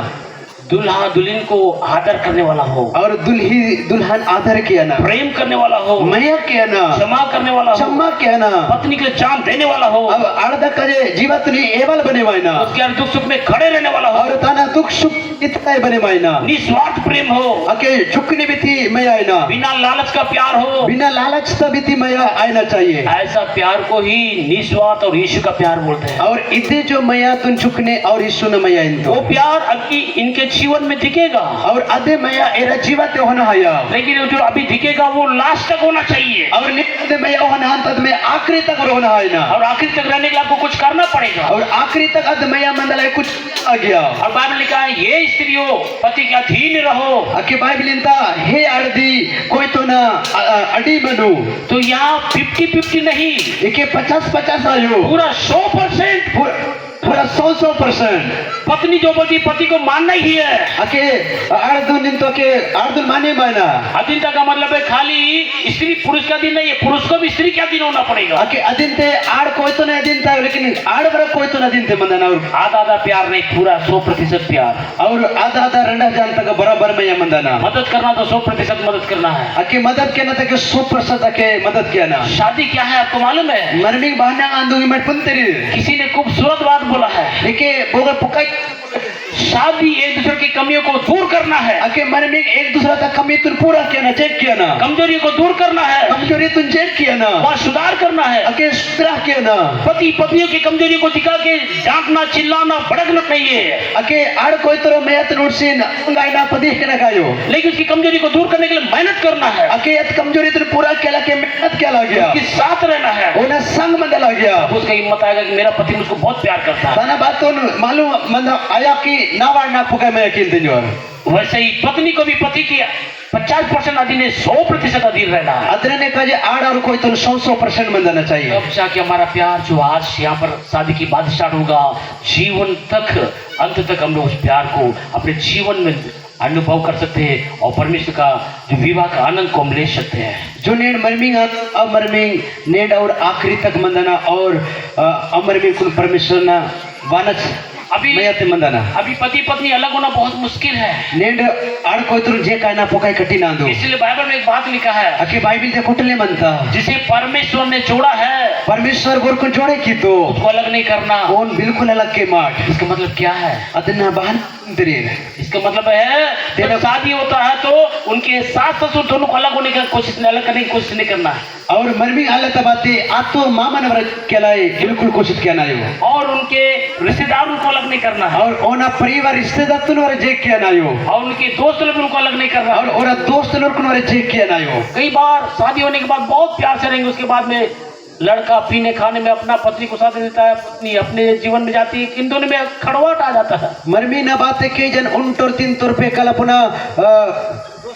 A: दुल्हा दुल्हन को आदर करने वाला हो
B: और दुल्हन आदर किया ना।
A: प्रेम करने वाला हो
B: मैया किया ना।
A: क्षमा करने वाला हो
B: क्षमा किया ना।
A: पत्नी के जान देने वाला हो।
B: अब अर्ध कजे जीवत नहीं एवल बने मायना
A: उसके हर दुख सुख में खड़े रहने वाला हो
B: और ताना दुख सुख इतना बने मायना
A: निस्वार्थ प्रेम हो
B: अके झुकने भी थी मैया आईना
A: बिना लालच का प्यार हो
B: बिना लालच का भी थी मैया आईना चाहिए।
A: ऐसा प्यार को ही निस्वार्थ और यीशु का प्यार बोलते हैं।
B: और इतने जो मैया तुम झुकने और यीशु ने मैया
A: वो प्यार अभी इनके जीवन में दिखेगा
B: और अधे मैया एरा जीवत होना है
A: लेकिन जो अभी दिखेगा वो लास्ट तक होना चाहिए
B: और नित्य मैया होना अंत में आखिरी तक होना है ना।
A: और आखिरी तक रहने के लिए आपको कुछ करना पड़ेगा
B: और आखिरी तक अध मैया मंडल कुछ आ गया।
A: और बाइबल लिखा है ये स्त्रियों पति के अधीन रहो।
B: अके बाइबल इंता हे अर्दी कोई तो ना अडी बनू
A: तो यहाँ 50-50 नहीं
B: एके 50-50 आयो
A: पूरा 100%
B: पूरा 100%
A: पत्नी जो बोलती पति को मानना ही है।
B: अके अर्धुन दिन तो के अर्धुन माने माना
A: अधीनता का मतलब है खाली स्त्री पुरुष का दिन नहीं है, पुरुष को भी स्त्री का दिन होना पड़ेगा।
B: अके अधीन थे आड़ कोई तो नहीं अधीन था लेकिन आड़ बर कोई तो अधीन थे मंदना और
A: आधा प्यार नहीं पूरा 100% प्यार
B: और आधा रंडा जान तक बराबर में मंदना
A: मदद करना तो 100% मदद करना है।
B: अके मदद करना था कि 100% अके मदद किया ना।
A: शादी क्या है आपको मालूम है?
B: मरमी बहाना आंदूंगी मैं पुंतरी
A: किसी ने खूबसूरत बात बोला है
B: देखिए बोगर पुकाई
A: शादी एक दूसरे की कमियों को दूर करना है।
B: अके मन में एक दूसरा का कमी तुम पूरा किया ना चेक किया ना
A: कमजोरी को दूर करना है
B: कमजोरी तुम चेक किया ना
A: वहाँ सुधार करना है।
B: अके सुधार किया ना
A: पति पत्नियों की कमजोरी को दिखा के डांटना चिल्लाना भड़कना नहीं है।
B: अके आड़ कोई तो मेहनत नोटसीन गायना पति के ना गायो
A: लेकिन उसकी कमजोरी को दूर करने के लिए मेहनत करना है।
B: अके यत कमजोरी तुम पूरा किया के मेहनत क्या लग गया
A: उसके साथ रहना है
B: उन्हें संग मंद लग गया।
A: उसका हिम्मत आएगा कि मेरा पति मुझको बहुत प्यार करता है।
B: ताना बात तो मालूम मंद आया कि ना वार ना पुका मैं अकेले दिन
A: वैसे ही पत्नी को भी पति की 50% अधीन है 100% अधीन रहना है।
B: अदर ने कहा आड़ और कोई तो 100% मंदाना चाहिए।
A: अब जाके हमारा प्यार जो आज यहाँ पर शादी की बात स्टार्ट होगा जीवन तक अंत तक हम लोग उस प्यार को अपने जीवन में अनुभव कर सकते हैं और परमेश्वर का जो विवाह का आनंद को हम ले सकते हैं।
B: जो नेड मरमिंग अमरमिंग नेड और आखिरी तक मंदाना और अमरमिंग कुल परमेश्वर ना वानच
A: अभी पति पत्नी अलग होना बहुत मुश्किल है।
B: नेड आड़ कोई तुम जे कहना पोकाई कटी ना दो
A: इसलिए बाइबल में एक बात लिखा है
B: अके बाइबल दे कुटले मनता
A: जिसे परमेश्वर ने जोड़ा है
B: परमेश्वर गोर को जोड़े की तो
A: उसको अलग नहीं करना।
B: कौन बिल्कुल अलग के माट
A: इसका मतलब क्या है?
B: अदना बहन
A: इसका मतलब है जब शादी होता है तो उनके सास ससुर दोनों को अलग होने की कोशिश नहीं अलग करने की कोशिश नहीं करना है।
B: और मरमी हालत बातें आप तो मामा ने कहलाए बिल्कुल कोशिश किया ना हो
A: और उनके रिश्तेदार उनको अलग नहीं करना है
B: और ओना परिवार रिश्तेदार तुम जे किया ना हो
A: और उनके दोस्त लोग उनको अलग नहीं करना
B: और ओरा दोस्त लोग जे किया ना हो।
A: कई बार शादी होने के बाद बहुत प्यार से रहेंगे उसके बाद में लड़का पीने खाने में अपना पत्नी को साथ देता है पत्नी अपने जीवन में जाती है इन दोनों में खड़वाट आ जाता है।
B: मरमी ना बातें के जन उन तोर तीन तोर पे कल अपना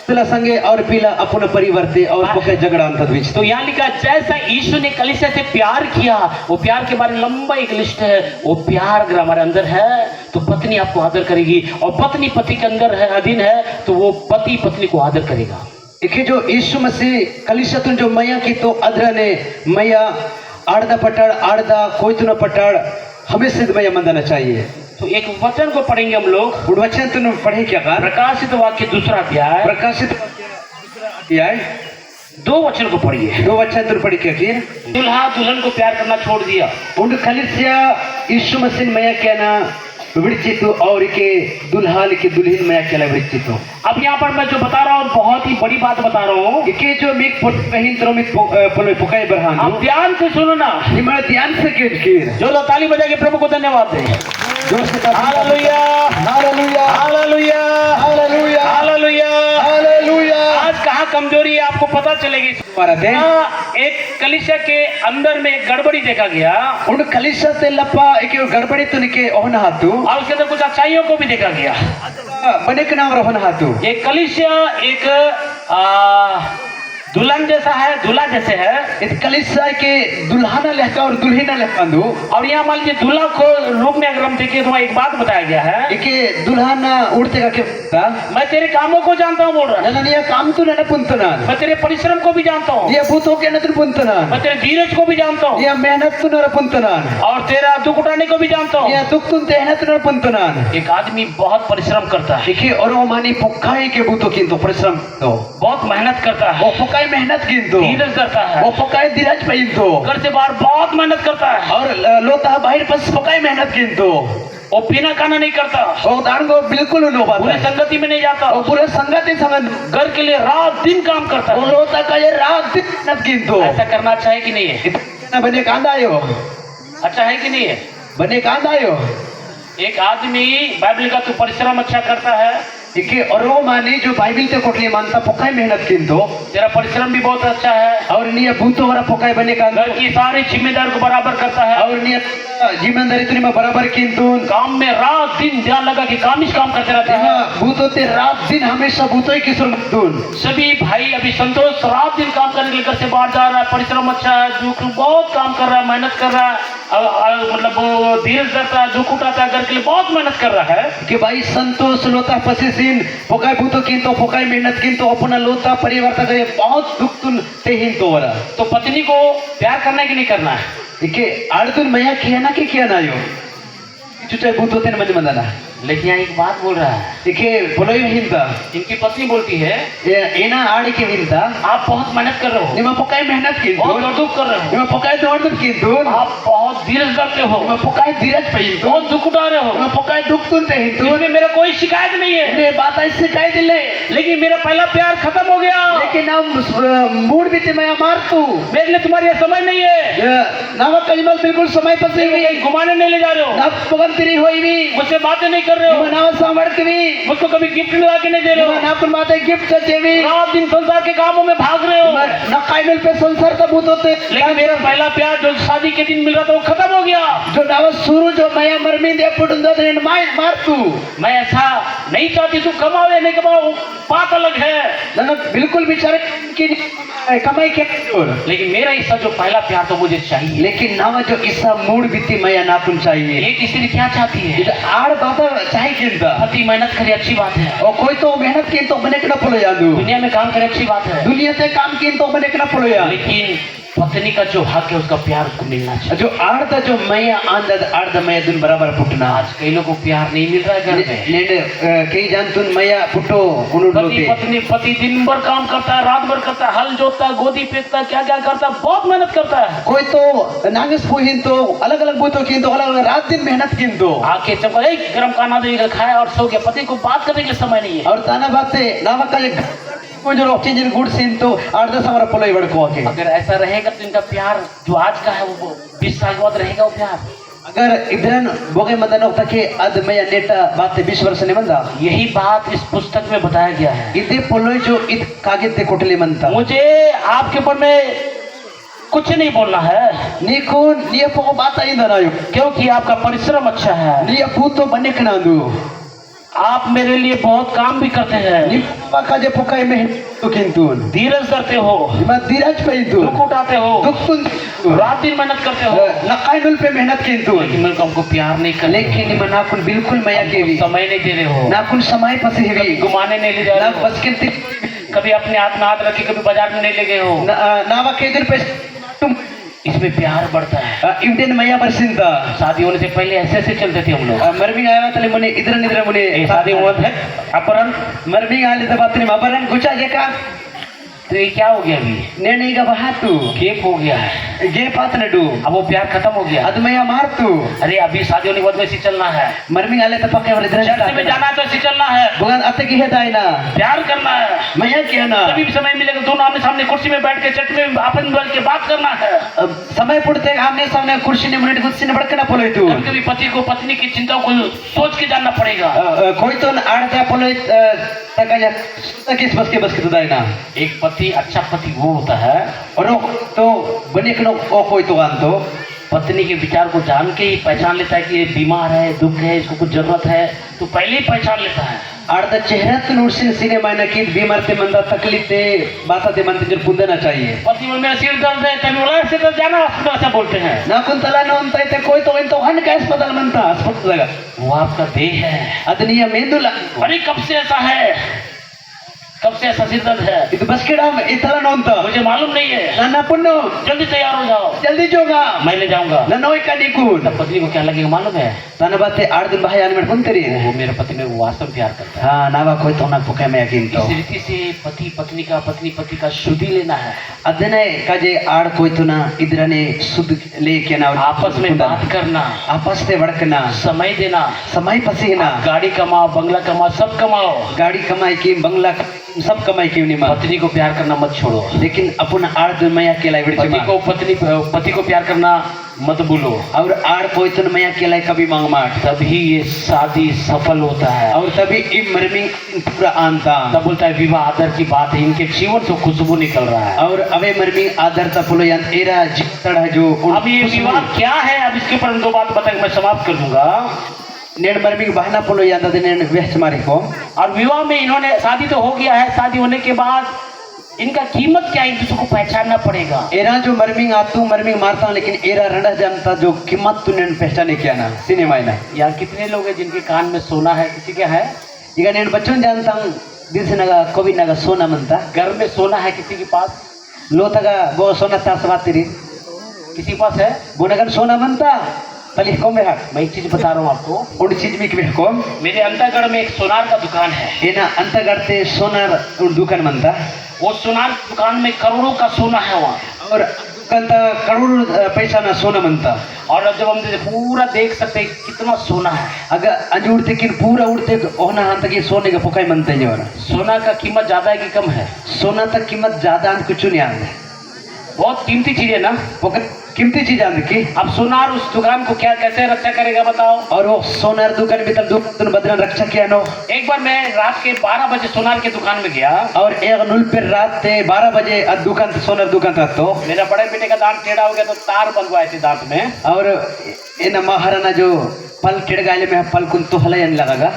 B: तुला संगे और पीला अपना परिवर्ते और पोके झगड़ा अंत बीच
A: तो यहाँ लिखा जैसा यीशु ने कलीसिया से प्यार किया, वो प्यार के बारे में लंबा एक लिस्ट है। वो प्यार अगर हमारे अंदर है तो पत्नी आपको आदर करेगी, और पत्नी पति के अंदर है अधीन है तो वो पति पत्नी को आदर करेगा।
B: इके जो यीशु मसीह कलीसिया जो मैया की तो अदर ने मैया आड़दा पटाड़ आड़दा कोई तो न पटाड़ हमें सिद्ध मैया मंदाना चाहिए।
A: तो एक वचन को पढ़ेंगे हम लोग।
B: वचन तुम पढ़े क्या कर
A: प्रकाशित वाक्य दूसरा अध्याय,
B: प्रकाशित अध्याय
A: 2 वचन को पढ़िए।
B: 2 वचन तुम पढ़ी क्या फिर
A: दुल्हा दुल्हन को प्यार करना छोड़ दिया।
B: उन कलीसिया यीशु मसीह मैया क्या ना विड़चितो और के दुल्हाल के दुल्हन मैया क्या विड़चितो।
A: अब यहाँ पर मैं जो बता रहा हूँ बहुत ही बड़ी बात बता रहा हूँ।
B: इके जो मिक कहीं तो मिक पुकाई बरहान
A: आप ध्यान से सुनो ना,
B: निमर ध्यान से किर
A: जो लोग ताली बजा के प्रभु को धन्यवाद दें।
B: जोर से
A: hallelujah
B: hallelujah
A: hallelujah
B: hallelujah
A: hallelujah
B: hallelujah.
A: आज कहाँ कमजोरी है आपको पता चलेगी। एक कलीसिया के अंदर में एक गड़बड़ी देखा गया।
B: उन कलीसिया से लपा एक गड़बड़ी तो निके ओहन हाथू
A: और उसके अंदर कुछ अच्छाइयों को भी देखा गया।
B: बने के नाम रोहन हाथू।
A: एक कलीसिया एक दुल्हन जैसा है, दूल्हा जैसे है।
B: इस कलीसिया के दुल्हाना लहका और दुल्हिना लहकांदू।
A: और यहाँ मान लीजिए दूल्हा को रूप में अगर हम देखें तो एक बात बताया गया है
B: इके दुल्हाना उड़ते का क्या
A: मैं तेरे कामों को जानता हूँ बोल रहा है।
B: ये काम तो न पुंतना
A: मैं तेरे परिश्रम को भी जानता हूँ।
B: ये भूतों के न पुंतना
A: मैं तेरे धीरज को भी जानता हूँ।
B: ये मेहनत तो न पुंतना
A: और तेरा दुख उठाने को भी जानता हूँ।
B: ये दुख तुम तेहनत न पुंतना।
A: एक आदमी बहुत परिश्रम करता है,
B: इके और मानी पुकाई के भूतों किंतु परिश्रम तो
A: बहुत मेहनत करता है,
B: वो पुकाई मेहनत किंतु
A: धीरज करता है,
B: वो पुकाई धीरज पहिंतो
A: घर से बाहर बहुत मेहनत करता है,
B: और लोता बाहर पस पुकाई मेहनत किंतु
A: वो बिना खाना नहीं करता,
B: वो दांगो बिल्कुल नो बात
A: पूरी संगति में नहीं जाता,
B: वो पूरे संगति संगत
A: घर के लिए रात दिन काम करता
B: वो
A: है।
B: लोता का ये रात दिन मेहनत किंतु
A: ऐसा करना अच्छा है कि नहीं है?
B: इतना बने कांदा आयो
A: अच्छा है कि नहीं है?
B: बने कांदा आयो।
A: एक आदमी बाइबल का तो परिश्रम अच्छा करता है,
B: इके और वो मानी जो बाइबल ते कोटली मानता पुकाई मेहनत किंतु
A: तेरा परिश्रम भी बहुत अच्छा है,
B: और निया भूतो वाला पुकाई बने का
A: घर की सारी जिम्मेदारी को बराबर करता है,
B: और निया जिम्मेदारी तुनी में बराबर किंतु
A: काम में रात दिन ध्यान लगा के काम ही काम करते रहता है।
B: भूतो ते रात दिन हमेशा भूतो ही किशोर मतून
A: सभी भाई अभी संतोष रात दिन काम करने के लिए घर से बाहर जा रहा है, परिश्रम अच्छा है, दुख बहुत काम कर रहा है, मेहनत कर रहा है, मतलब वो धीरज करता है, दुख उठाता है, घर के लिए बहुत मेहनत कर रहा है
B: कि भाई संतोष लोता पसीसीन पोकाई भूतो किंतु पोकाई मेहनत किंतु अपना लोता परिवार तक ये बहुत दुख तुन ते हिन तो वरा।
A: तो पत्नी को प्यार करना है कि नहीं करना है?
B: इके आड़तुन मैया किया ना कि किया ना यो चुचाई भूतो तेन मंद मंदाना।
A: लेकिन यहाँ एक बात बोल रहा है,
B: इके बोलो ही हिंदा
A: इनकी पत्नी बोलती है
B: ये ना आड़ी के हिंदा
A: आप बहुत मेहनत कर रहे हो,
B: निमा पोकाई मेहनत किंतु
A: बहुत दुख कर रहे हो,
B: निमा पोकाई दौड़ किंतु
A: आप बहुत धीरज रखते हो,
B: निमा पोकाई धीरज पहिंतु
A: बहुत दुख उठा रहे हो,
B: निमा पोकाई दुख तुन ते हिंतु
A: इसमें मेरा कोई शिकायत नहीं है,
B: ये बात ऐसे कह दिले
A: लेकिन मेरा पहला प्यार खत्म हो गया,
B: लेकिन हम मूड भी ते मैं मार तू
A: मेरे लिए तुम्हारी यह समय नहीं है,
B: नावा कजमल बिल्कुल समय पर से
A: कहीं घुमाने नहीं ले जा रहे हो,
B: ना पवन तेरी होई भी
A: मुझसे बातें नहीं कर रहे हो,
B: नावा सामर्थ भी
A: मुझको कभी गिफ्ट ला के नहीं दे रहे हो,
B: ना अपन माते गिफ्ट सचे भी
A: रात दिन संसार के कामों में भाग रहे हो,
B: ना काइमल पे संसार का भूत होते
A: लेकिन मेरा पहला प्यार जो शादी के दिन मिल रहा था वो खत्म हो गया।
B: जो नावा शुरू जो मैं मरमी दे पुटुंदा ते मार तू
A: मैं ऐसा नहीं चाहती तू कमाओ या नहीं कमाओ बात अलग है,
B: ना बिल्कुल बेचारे की कमाई के
A: लेकिन मेरा हिस्सा जो पहला प्यार तो मुझे चाहिए।
B: लेकिन नावा जो इसा मूड बीती मैया ना कुन चाहिए
A: एक स्त्री क्या चाहती है?
B: आड़ बाबा चाहे किंता
A: पति मेहनत करे अच्छी बात है,
B: और कोई तो मेहनत की तो बने के ना पड़ो यादू
A: दुनिया में काम करे अच्छी बात है,
B: दुनिया से काम की तो बने के ना पड़ो याद,
A: लेकिन पत्नी का जो हक है उसका प्यार उसको मिलना चाहिए।
B: जो आड़दा जो मैया आंदद आड़दा मैया दुन बराबर पुटना
A: आज कई लोगों को प्यार नहीं मिल रहा है घर में,
B: नेड कई जान तुन मैया पुटो उनु
A: पति पति दिन भर काम करता है, रात भर करता है, हल जोतता है, गोदी फेंकता है, क्या क्या करता है, बहुत मेहनत करता है,
B: कोई तो नागस पुहिन तो अलग अलग बुतो किन तो अलग अलग रात दिन मेहनत किन तो
A: आके चपा एक गरम खाना देकर खाया और सो गया, पति को बात करने के लिए समय नहीं है।
B: और ताना बात से नावा का कोई जो ऑक्सीजन गुड सीन तो 8-10 हमारा पोलाई बड़को आके
A: अगर ऐसा रहेगा तो इनका प्यार जो आज का है वो 20 साल के बाद रहेगा वो प्यार।
B: अगर इधरन बोगे मदन होता के अद मैया नेटा बात 20 वर्ष ने मंदा,
A: यही बात इस पुस्तक में बताया गया है।
B: इदे पोलोई जो इत कागज ते कोटले मनता
A: मुझे आपके ऊपर में कुछ नहीं बोलना है,
B: निकुन निया पो बात आई दनायो
A: क्योंकि आपका परिश्रम अच्छा है,
B: निया पूतो बने कना दू
A: आप मेरे लिए बहुत काम भी करते हैं,
B: ನಿಮ್ಮ ಕಾಜೆ ಪುಕಾಯಿ ಮೆಹನತ್ ಕಿಂತೂನ್
A: धीरज करते हो,
B: ನಿಮ್ಮ ಧೀರಜ್ ಪೈತು
A: दुख उठाते हो,
B: दुख कुन
A: रात दिन मेहनत करते हो,
B: नकाई नुल पे मेहनत किंतून
A: लेकिन मेरे को हमको प्यार नहीं कर,
B: लेकिन ನಿಮ್ಮ ನಾಕುನ್ बिल्कुल मया
A: हमको
B: केवी
A: समय नहीं दे रहे हो,
B: नाकुन समय पसे
A: कभी
B: हेवी
A: घुमाने नहीं ले जा
B: ना
A: रहे हो,
B: बस किंती
A: कभी अपने हाथ में हाथ रखे, कभी बाजार में नहीं ले गए हो।
B: नावा के दिन पे तुम
A: इसमें प्यार बढ़ता है।
B: इंडियन मया बरसिंत
A: शादी होने से पहले ऐसे ऐसे चलते थे हम लोग।
B: मरमी आया तले मुने इधर निद्र मुने
A: शादी हुआ है अपहरण,
B: मरमी आले तो बात नहीं अपहरण गुचा जेका
A: तो ये क्या हो गया अभी?
B: नेनी का बहातू
A: केप हो गया है,
B: गे पात नडू
A: अब वो प्यार खत्म हो गया।
B: अद मया मारतू
A: अरे अभी शादी होने के बाद वैसे चलना है,
B: मरमी आले तो पक्के वाले
A: चर्च में जाना है तो ऐसे चलना है,
B: भगवान अते की है दाइना
A: प्यार करना है।
B: मया किया ना
A: कभी भी समय मिलेगा दोनों आमने सामने कुर्सी में बैठ के चर्च में अपन बोल के बात करना है।
B: समय पुड़ते आमने सामने कुर्सी ने मिनट कुर्सी ने बड़कना पोलोइतू
A: कभी कभी पति को पत्नी की चिंताओं को सोच के जानना पड़ेगा।
B: कोई तो आड़ता पोलोइत तका किस बस के तो दाइना
A: एक पति, अच्छा पति वो होता है
B: और तो बने कनो ओ कोई तो गान तो
A: पत्नी के विचार को जान के ही पहचान लेता है कि ये बीमार है, दुख है, इसको कुछ जरूरत है, तो पहले ही पहचान लेता है।
B: आड़ता चेहरा तो नूरसिन सिनेमा ना की बीमार ते मंदा तकलीफ ते बाता ते मंदिर जर पुंदना चाहिए
A: पति बोल मेरा सिर दर्द है, कभी बोला सिर दर्द जाना अस्पताल, ऐसा बोलते हैं।
B: ना कुन तला न अंत ते कोई तो इन तो हन का अस्पताल मनता अस्पताल लगा
A: वो आपका देह है।
B: अदनिया मेंदुला
A: अरे कब से ऐसा है, कब से ऐसा सिर दर्द है
B: ಇದು ಬಸ್ಕೆಡ ಇತಲ ನೋಂತ
A: मुझे मालूम नहीं है।
B: ನನ್ನ ಪುಣ್ಣು
A: जल्दी तैयार हो जाओ,
B: ಜಲ್ದಿ ಜೋಗ
A: मैं ले जाऊंगा।
B: ನನ್ನ ಹೋಯ್ಕ ನೀಕು
A: तब पत्नी को क्या लगेगा मालूम है,
B: ನನ್ನ ಬಾತೆ ಆಡ್ದಿನ ಬಾಯಿ ಆನ್ ಮಾಡ್ಕೊಂತೀರಿ
A: वो मेरे पति में वास्तव में प्यार करता है।
B: ಹಾ ನಾವ कोई तो ना पुके में याकिन तो
A: इस रीति से पति पत्नी का, पत्नी पति का शुद्धि लेना है,
B: ಅದನ್ನೇ काजे आड़ कोई तो ना इधरने शुद्ध लेके ना
A: आपस में बात करना,
B: आपस से वड़कना
A: समय देना,
B: समय पसीना
A: गाड़ी कमाओ, बंगला कमाओ, सब कमाओ,
B: गाड़ी कमाई की बंगला सब कमाई की निमा
A: पत्नी को प्यार करना मत छोड़ो।
B: लेकिन अपन आड़ दिन मैया केला
A: पति को प्यार करना मत भूलो,
B: और आड़ कोई तो मैया केला कभी मांग माट
A: तभी ये शादी सफल होता है।
B: और तभी इ मरमी पूरा आनता
A: तब बोलता है विवाह आदर की बात है, इनके जीवन से खुशबू निकल रहा है।
B: और अवे मरमी आदर तपुलो यान एरा जितड़ है जो
A: अब ये विवाह क्या है, अब इसके ऊपर दो बात बताकर मैं समाप्त कर दूंगा।
B: नेड़ मरमी बहाना पोलो यान तद नेड़ व्यस्त मारी को
A: और विवाह में इन्होंने, शादी तो हो गया है, शादी होने के बाद इनका कीमत क्या है, किसी को पहचानना पड़ेगा।
B: एरा जो मरमी आतू मरमी मारता लेकिन एरा रंडा जानता जो कीमत तू नेड़ पहचाने क्या ना सिनेमा ना
A: यार कितने लोग हैं जिनके कान में सोना है, किसी के है,
B: ಈಗ నేను बच्चों जानता हूँ दिस नगा कवि नगा सोना मनता
A: घर में सोना है किसी के पास,
B: लोतगा वो सोना तास बातिरी
A: किसी के पास है।
B: वो नगन सोना मनता पली को में हाथ
A: मैं एक चीज बता रहा हूँ आपको,
B: उन चीज में के को
A: मेरे अंतरगढ़ में एक सोनार का दुकान है,
B: एना अंतगढ़ते सोनार उन दुकान मनता
A: वो सोनार दुकान में करोड़ों का सोना है वहाँ।
B: और कंता करोड़ पैसा ना सोना मनता
A: और अब जब हम पूरा देख सकते हैं कितना सोना है,
B: अगर अंज उड़ते किन पूरा उड़ते ओना हाथ की सोने का पुकाई मनते जो
A: सोना का कीमत ज्यादा है कि कम है,
B: सोना तक कीमत ज्यादा कुछ नहीं आंदे
A: बहुत कीमती चीज है ना,
B: कीमती चीज आंद की।
A: अब सोनार उस दुकान को क्या कैसे रक्षा करेगा बताओ।
B: और वो सोनार दुकान भीतर दुकान बदन रक्षा किया नो।
A: एक बार मैं रात के 12 बजे सोनार के दुकान में गया
B: और एक नुल पर रात थे 12 बजे दुकान सोनार दुकान था तो
A: मेरा बड़े बेटे का दांत टेढ़ा हो गया तो तार बंधवाए थे दांत में,
B: और इन महाराना जो पल टिड़गाले में पल कुन तो हलयन लगागा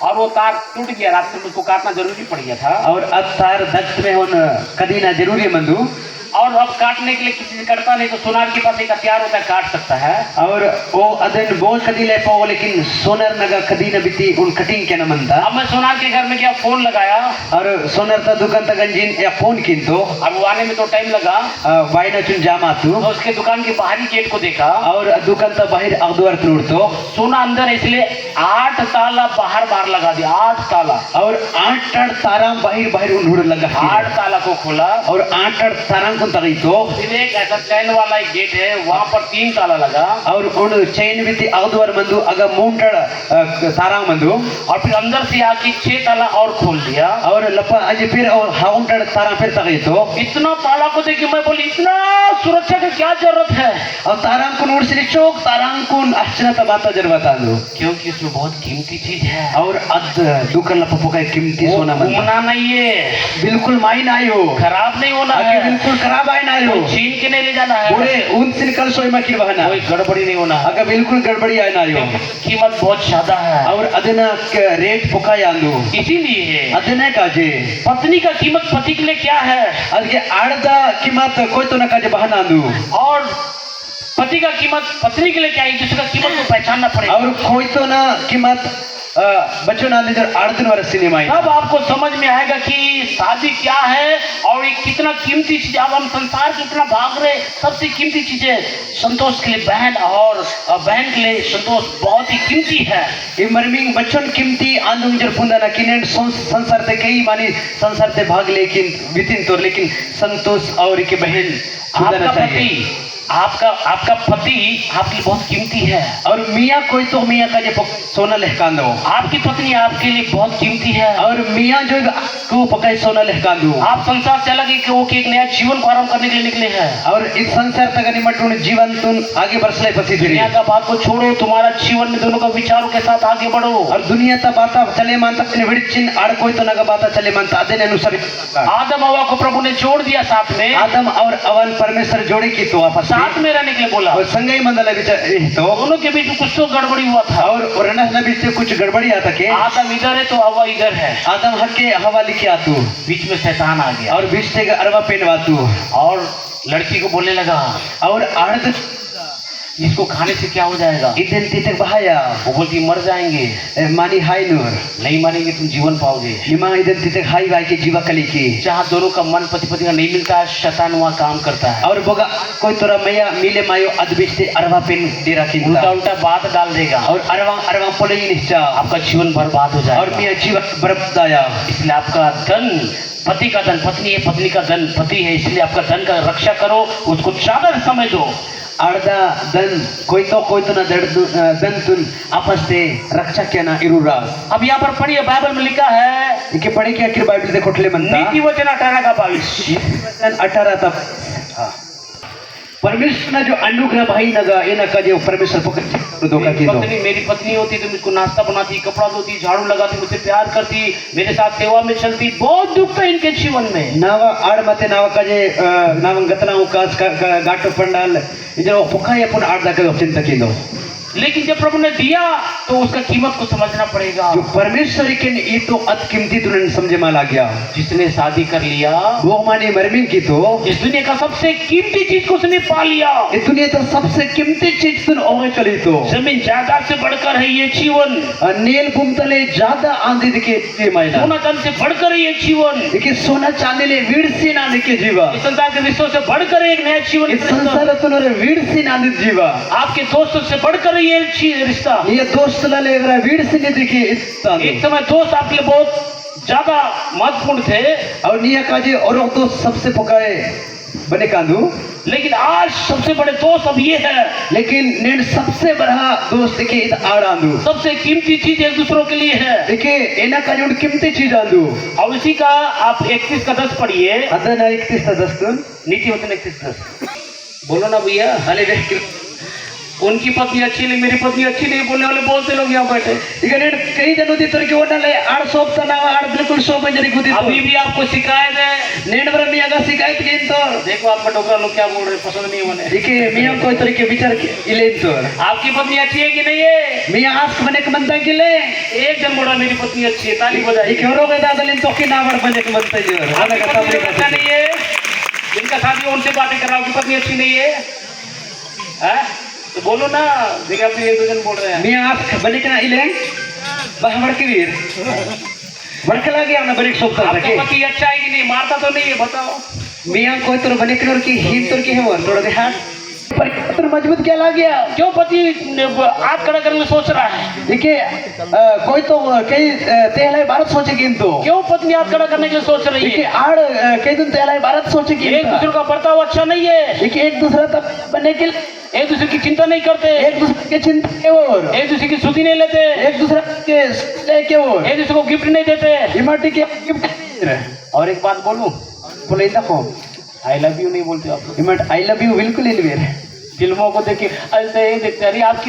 A: और वो तार टूट गया, रात में उसको काटना जरूरी पड़ गया था।
B: और अब तार दस्त में होन कदीना जरूरी मंदू
A: और अब काटने के लिए किसी से कटता नहीं तो सोनार के पास एक हथियार होता है, काट सकता है।
B: और वो अदन बोल कदी ले पाओ लेकिन सोनार नगा कदी न बीती उन कटिंग के न मनता।
A: अब मैं सोनार के घर में गया, फोन लगाया
B: और सोनार ता दुकान तक गंजिन या फोन किंतो
A: अब वो आने में तो टाइम लगा,
B: वाइना चुन जामा तू
A: तो उसके दुकान के बाहरी गेट को देखा
B: और दुकान ता बाहर अगदवार तोड़ तो
A: सोना अंदर है, इसलिए 8 ताला बाहर लगा दिया, 8 ताला
B: और 8 तारा बाहर बाहर उन्होंने लगा
A: 8 ताला को खोला
B: और 8 तारा को तगई तो
A: फिर एक ऐसा चैन वाला एक गेट है वहाँ पर 3 ताला लगा
B: और उन चैन भी थी अगदवार मंदू अगर मूंटड़ तारा मंदू
A: और फिर अंदर से आके 6 ताला और खोल दिया
B: और लपा आज फिर और हाउंटड़ तारा फिर तगई तो
A: इतना ताला को देखिए मैं बोली इतना सुरक्षा की क्या जरूरत है,
B: और तारा को नूर से चौक तारा को आश्चर्य तबाता जर बता दो
A: क्योंकि इसमें बहुत कीमती चीज है
B: और अद दुकान लपा का कीमती सोना
A: घूमना नहीं है,
B: बिल्कुल माइन आयो
A: खराब नहीं होना है,
B: बिल्कुल खराब आए ना आयो
A: छीन के नहीं ले जाना है,
B: पूरे उन सिलकल सोई में किर बहना
A: कोई गड़बड़ी नहीं होना है,
B: अगर बिल्कुल गड़बड़ी आए ना आयो
A: कीमत बहुत ज्यादा है।
B: और अदना रेट पुका यांदू
A: इसीलिए
B: अदने काजे
A: पत्नी का कीमत पति के लिए क्या है,
B: ಅದಕ್ಕೆ ಆಡದ ಕಿಮ್ಮತ್ कोई ना काजे बहना अंदू
A: और पति का कीमत पत्नी के लिए क्या है, एक दूसरे का कीमत को पहचानना पड़ेगा।
B: और कोई ना कीमत बच्चों ना अंदर आड़दन वाला सिनेमा है
A: तब आपको समझ में आएगा कि शादी क्या है और ये कितना कीमती चीज। अब हम संसार के इतना भाग रहे, सबसे कीमती चीजें संतोष के लिए बहन, और बहन के लिए संतोष बहुत ही कीमती है।
B: ये मर्मिंग बच्चों कीमती आंदू जर पुंदा ना किनेंड संसार ते कई मानी संसार ते भाग लेकिन वितिन तो लेकिन संतोष और के बहन
A: आपका पति आपका पति आपके लिए बहुत कीमती है,
B: और मियाँ कोई तो मियाँ का जो सोना लहकान दो,
A: आपकी पत्नी आपके लिए बहुत कीमती है,
B: और मियाँ जो को पकाए सोना लहकान दो।
A: आप संसार से अलग कि वो एक नया जीवन को आरंभ करने के लिए निकले हैं,
B: और इस संसार तक निमटून जीवन तुम आगे बढ़सले पसी
A: दुनिया का बात को छोड़ो, तुम्हारा जीवन में दोनों का विचारों के साथ आगे बढ़ो।
B: और दुनिया ता बाता चले मानता विड़चिन आड़ कोई तो नगा बाता चले मानता आदे अनुसार
A: आदम हवा को प्रभु ने जोड़ दिया साथ में,
B: आदम और अवन परमेश्वर जोड़े की तो आपस
A: साथ में रहने के लिए बोला,
B: और संगई मंदला विचार तो
A: दोनों के बीच में कुछ तो गड़बड़ी हुआ था,
B: और रनस बीच से कुछ गड़बड़ी आता के
A: आदम इधर है तो हवा इधर है,
B: आदम हके हवा लिखे आतू
A: बीच में शैतान आ गया
B: और बीच से अरवा पेनवातू
A: और लड़की को बोलने लगा
B: और आड़
A: इसको खाने से क्या हो जाएगा,
B: इधर तीते बहाया
A: वो बोलती मर जाएंगे,
B: मानी हाई नूर
A: नहीं मानेंगे तुम जीवन पाओगे।
B: निमा इधर तीते हाई भाई के जीवा कली की
A: जहाँ दोनों का मन पति पति का नहीं मिलता है, शैतान वहाँ काम करता है
B: और बोगा कोई तोरा मैया मिले मायो अदबिस्ते अरवा पेन डेरा की
A: उल्टा उल्टा बात डाल देगा
B: और अरवा अरवा पोले ही निश्चा
A: आपका जीवन बर्बाद हो जाएगा।
B: और मियाँ जीवन बर्बाद आया,
A: इसलिए आपका धन पति का धन पत्नी है, पत्नी का धन पति है, इसलिए आपका धन का रक्षा करो, उसको ज्यादा समय दो।
B: आड़दा धन कोई तो ना धन तुन आपस से रक्षा क्या ना इरूरा।
A: अब यहाँ पर पढ़िए बाइबल में लिखा है,
B: इनके पढ़े क्या कि बाइबल से खोटले मनता
A: नीति वचन 18 का
B: 18 तक परमेश्वर ने जो अनुग्रह भाई नगा ये नका जो परमेश्वर पकड़ धोखा की दो।
A: पत्नी मेरी पत्नी होती तो मुझको नाश्ता बनाती, कपड़ा धोती, झाड़ू लगाती, मुझसे प्यार करती, मेरे साथ सेवा में चलती, बहुत दुख था इनके जीवन में।
B: नावा आड़ मते नावा का जे नावा गतना उकास का गाटो पंडाल इधर पुखाई अपन आड़ दा के चिंता की दो।
A: लेकिन जब प्रभु ने दिया तो उसका कीमत को समझना पड़ेगा।
B: जो परमेश्वर के ये तो अत कीमती तुरंत समझे माला गया,
A: जिसने शादी कर लिया
B: वो माने मरमिन की तो
A: इस दुनिया का सबसे कीमती चीज को उसने पा लिया।
B: इस दुनिया तो सबसे कीमती चीज तुम ओहे चली तो
A: जमीन जायदाद से बढ़कर है ये जीवन,
B: नील घूमतले ज्यादा आंधी दिखे ये मायना
A: सोना चांदी से बढ़कर है ये जीवन,
B: देखिए सोना चांदी ले वीर से ना दिखे जीवा,
A: इस संसार के रिश्तों से बढ़कर एक नया जीवन,
B: इस संसार तुनरे वीर से ना जीवा,
A: आपके दोस्तों से बढ़कर ये रिश्ता,
B: ये दोस्त लाले अगर वीर से नहीं दिखे इस
A: एक समय दोस्त आपके लिए बहुत ज्यादा महत्वपूर्ण थे
B: और निया काजे और तो सबसे पकाए बने कांदू,
A: लेकिन आज सबसे बड़े दोस्त अब ये है,
B: लेकिन नेट सबसे बड़ा दोस्त के इत आड़ांदू
A: सबसे कीमती चीज एक दूसरों के लिए है।
B: देखिए एना का जो कीमती चीज आंदू
A: और इसी का आप 31 का 10 पढ़िए,
B: अदन 31 का 10 तुम
A: नीति वचन 31:10 बोलो ना भैया।
B: अरे देख
A: उनकी पत्नी अच्छी नहीं, मेरी पत्नी अच्छी नहीं बोलने वाले बहुत से लोग यहाँ बैठे।
B: ಈಗ नेट कई जनों दी तरह के वरना ले आड़ सोप तना आड़ बिल्कुल सोप में जरी गुदी
A: अभी भी आपको शिकायत है,
B: नेट बर मियां का शिकायत के तो
A: देखो आपका डोकरा लोग क्या बोल रहे हैं, पसंद नहीं होने।
B: देखिए मियां कोई तरह के विचार इले तो
A: आपकी पत्नी अच्छी है कि नहीं है?
B: मियां आस्क बने के मनता के ले
A: एक जन बोला मेरी पत्नी अच्छी है, ताली बजाइए।
B: एक औरों के दादा लिन तो की नावर बने के मनता जो
A: आपकी पत्नी अच्छा नहीं है, जिनका शादी उनसे बातें कर रहा हूँ कि पत्नी अच्छी नहीं है, हैं? तो बोलो ना, देखिए आप एक दो जन बोल रहे हैं।
B: मियां आस्क बने के ना इले बहमड़ के वीर बड़कला गया ना बड़ी सोप
A: आपका
B: सके
A: पति अच्छा है कि नहीं, मारता तो नहीं है, बताओ।
B: मियां कोई तरह बने के की हित तर के है वो थोड़ा दे हाथ पर कितना मजबूत क्या ला गया,
A: क्यों पति हाथ खड़ा करने सोच रहा है?
B: देखिए कोई तो कई तेहलाई भारत सोचेगी तो
A: क्यों पत्नी हाथ खड़ा करने के लिए सोच रही
B: देखिए
A: है?
B: आड़ कई दिन तेहलाई भारत सोचेगी
A: एक दूसरे का बर्ताव अच्छा नहीं है,
B: देखिए एक दूसरा तक बनने के लिए
A: एक दूसरे की चिंता नहीं करते,
B: एक दूसरे के चिंता के और
A: एक दूसरे की सुधी नहीं लेते,
B: एक दूसरे के लेके और
A: एक दूसरे को गिफ्ट नहीं देते।
B: इमाटी के गिफ्ट
A: और एक बात बोलूं,
B: बोले ना को
A: आई लव यू नहीं बोलते आप लोग।
B: इमट आई लव यू बिल्कुल इन वेर
A: फिल्मों को देखिए ऐसे ही देखते, अरे आप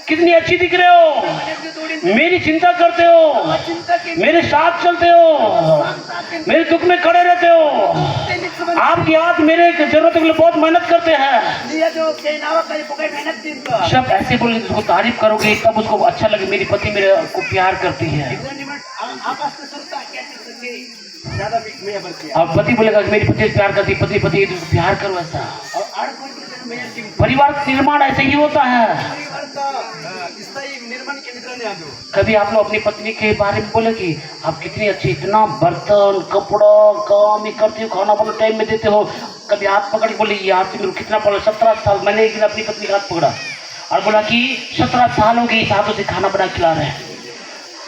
A: कितनी अच्छी दिख रहे हो, मेरी चिंता करते हो, मेरे साथ चलते हो, मेरे दुख में खड़े रहते हो, आपके हाथ मेरे जरूरत के लिए बहुत मेहनत करते हैं।
B: dia jo kay nawa kay pukay mehnat din ka
A: सब ऐसे बोले उसको तारीफ करोगे तब उसको अच्छा लगे मेरी पति मेरे को प्यार करती है।
B: idran ni mat akas na surta kya sake zyada maya barti
A: अब पति बोलेगा कि मेरी पति से प्यार करती, पति पति एक दूसरे को प्यार करो। ऐसा
B: aur aad koi kitan maya king
A: परिवार का निर्माण ऐसे ही होता है।
B: परिवार का स्थायी निर्माण के निद्रा ने आदो
A: कभी आप लोग अपनी पत्नी के बारे में बोले कि आप कितनी अच्छी, इतना बर्तन कपड़ा काम ही करती हो, खाना बना टाइम में देते हो। कभी हाथ पकड़ के बोले यार तुम कितना पढ़ो, 17 साल। मैंने एक दिन अपनी पत्नी का हाथ पकड़ा और बोला कि 17 साल हो गए इस हाथों से खाना बना खिला रहे हैं,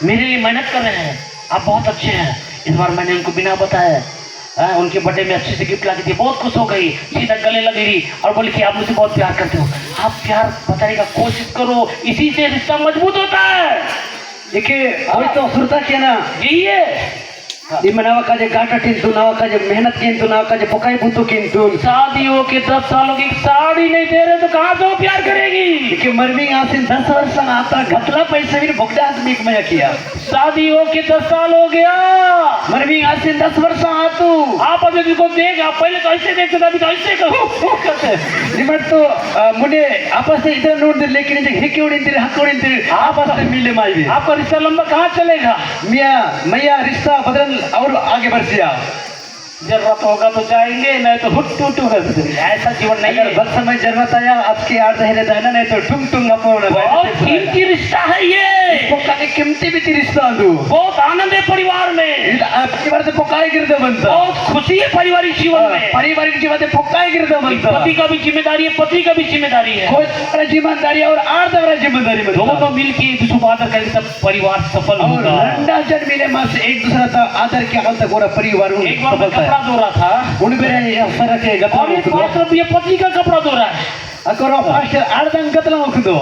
A: मेरे लिए मेहनत कर रहे हैं, आप बहुत अच्छे हैं। इस बार मैंने उनको बिना बताया उनके बर्थडे में अच्छे से गिफ्ट ला के दिए, बहुत खुश हो गई, सीधा गले लग गई और बोली कि आप मुझे बहुत प्यार करते हो। आप प्यार बताने का कोशिश करो, इसी से रिश्ता मजबूत होता है।
B: देखिए कोई तो सुरता किया ना
A: यही है
B: ನಿಮ್ಮ ನಾವಕಾಜೆ ಗಾಟ ಕಿಂತು ನಾವಕಾಜೆ मेहनत किंतु नावकाजे पकाई बुतु किंतु
A: शादियों के 10 सालों की साड़ी नहीं दे रहे तो कहाँ से वो प्यार करेगी।
B: देखिए मरवी आसिन 10 वर्ष आता घतला पैसे भी भोगडा आदमी मया किया
A: शादियों के 10 साल हो गया,
B: मरवी आसिन 10 वर्ष आतु
A: आप अभी उसको देख, आप पहले तो ऐसे देखते थे, अभी तो ऐसे करते
B: निमट तो मुने आपस में इधर नोड़ लेकिन जे हिके उड़िंतिर हक उड़िंतिर आपस में मिले माई
A: आपका रिश्ता लंबा कहाँ चलेगा।
B: मिया मैया रिश्ता बदल और आगे बढ़ गया।
A: जरूरत होगा तो जाएंगे, नहीं तो हुट टूट ऐसा जीवन नहीं
B: अगर
A: है।
B: बस समय जरूरत आया आपके आड़ दहले जाना नहीं तो टुंग टुंग अपना
A: बहुत कीमती रिश्ता है ये,
B: पोकाने कीमती भी रिश्ता दो
A: बहुत आनंद है परिवार में,
B: आपकी बार से पोकाई गिरते बनता
A: बहुत खुशी है पारिवारिक जीवन में।
B: पारिवारिक जीवन में पोकाई गिरते बनता
A: पति का भी जिम्मेदारी है, पति का भी जिम्मेदारी है,
B: कोई तुम्हारा जिम्मेदारी और आड़ दवरा जिम्मेदारी बनता
A: दोनों मिलके एक दूसरे को आदर करेंगे तब परिवार सफल
B: और
A: होगा।
B: रंडा जन मिले मां से एक दूसरा का आदर क्या हाल तक पूरा परिवार
A: एक बार मैं कपड़ा धो रहा था
B: उन बेरे फरक है गतला
A: और ये पात्र ये पति का कपड़ा धो रहा है,
B: अकरो फास्टर आड़दंग गतला उखदो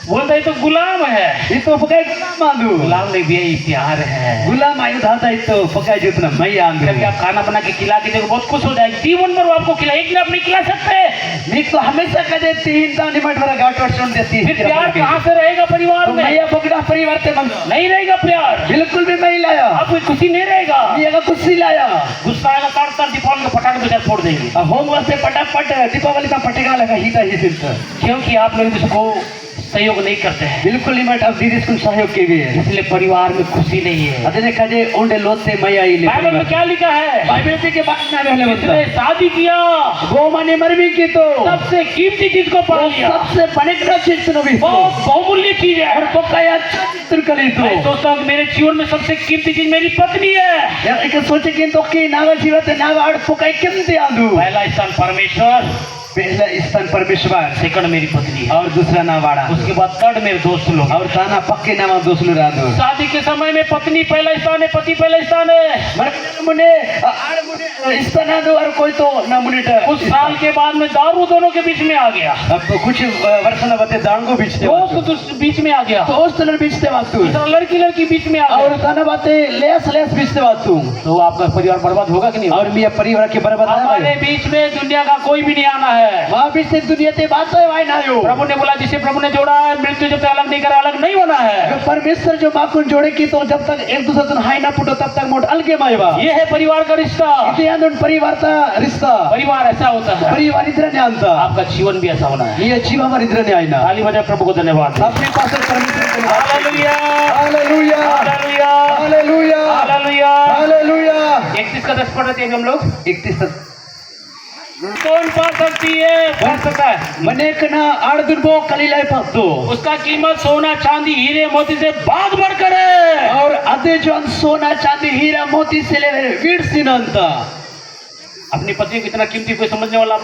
A: बोलता है तो गुलाम है।
B: ये तो पकाई मांदू
A: गुलाम नहीं भी प्यार है।
B: गुलाम आयु धाता तो पकाई जितना मैं आंदू
A: कभी आप खाना बना के खिला के देखो बहुत खुश हो जाएगी, जीवन भर वो आपको खिला, एक दिन आप नहीं खिला सकते,
B: मीक तो हमेशा कह देती हिंदा निमट वाला गाट वाट सुन देती
A: फिर प्यार कहाँ से रहेगा परिवार में।
B: मैया पकड़ा परिवार ते मंग
A: नहीं रहेगा प्यार,
B: बिल्कुल भी नहीं लाया
A: आपको खुशी नहीं रहेगा।
B: ये का कुछ नहीं लाया
A: गुस्सा आएगा ताड़ दीपावली को पटाखे बजा फोड़ देंगे,
B: होम वास्ते पटापट दीपावली का पटेगा लगा ही सिलता
A: क्योंकि आप लोग इसको सहयोग नहीं करते हैं,
B: बिल्कुल निमट अब दीदी को सहयोग के भी है
A: इसलिए परिवार में खुशी नहीं है।
B: अदने कजे ओंडे लोते मैया ही ले
A: बाइबल में क्या लिखा है,
B: बाइबल के बात ना रहले
A: जिसने शादी किया
B: वो माने मरवी की तो
A: सबसे कीमती चीज को पा लिया,
B: सबसे बनेगा चीज तो भी
A: बहुत बहुमूल्य चीज है।
B: और पकाया अच्छा चित्र कली तो
A: मैं सोचता हूँ कि मेरे जीवन में सबसे कीमती चीज मेरी पत्नी है।
B: यार एक सोचे कि तो की नागा जीवत नागा आड़ पकाई किम दे आंदू
A: पहला स्थान परमेश्वर,
B: पहला स्थान परमेश्वर
A: सेकंड मेरी पत्नी है,
B: और दूसरा नावाड़ा
A: उसके बाद थर्ड मेरे दोस्त लोग।
B: और ताना पक्के नामा दोस्त लोग रांदू
A: शादी के समय में पत्नी पहला स्थान है, पति पहला स्थान है।
B: मर मुने आड़ मुने स्थान आंदू और कोई तो ना मुने
A: कुछ साल के बाद में दारू दोनों के बीच में आ गया,
B: अब तो कुछ वर्ष ना बते दांगो बीचते
A: दोस्त बीच में आ गया,
B: दोस्त लोग बीचते बात तू
A: दूसरा लड़की बीच में आ गया,
B: और ताना बाते लेस लेस बीचते बात तू
A: तो आपका परिवार बर्बाद होगा कि नहीं।
B: और मियां परिवार के बर्बाद
A: हमारे बीच में दुनिया का कोई भी नहीं आना है।
B: वहां बीच से दुनिया ते बात है वाई ना यो
A: प्रभु ने बोला जिसे प्रभु ने जोड़ा है मृत्यु जब तक अलग नहीं करा अलग नहीं होना है।
B: जो परमेश्वर जो माकुन जोड़े की तो जब तक एक दूसरे से हाई ना पुटो तब तक मोट अलगे मायवा
A: ये है परिवार का रिश्ता।
B: इते आंदोलन परिवार का रिश्ता
A: परिवार ऐसा होता है,
B: परिवार इधर ने आंता
A: आपका जीवन भी ऐसा होना है।
B: ये जीव हमारे इधर ने आईना
A: ताली बजाए प्रभु को धन्यवाद।
B: अपने पास परमेश्वर को
A: hallelujah
B: hallelujah
A: hallelujah
B: hallelujah
A: hallelujah.
B: Hallelujah
A: 31 का 10 पढ़ रहे थे हम लोग।
B: 31
A: कौन पढ़ सकती है, पढ़ सकता है।
B: मने कना आड़दुरबो कलीलाई पत्तो
A: उसका कीमत सोना चांदी हीरे मोती से बहुत बढ़कर है।
B: और अदे जो सोना चांदी हीरा मोती से ले वीर सिनंता
A: अपनी पत्नी को इतना कीमती कोई समझने वाला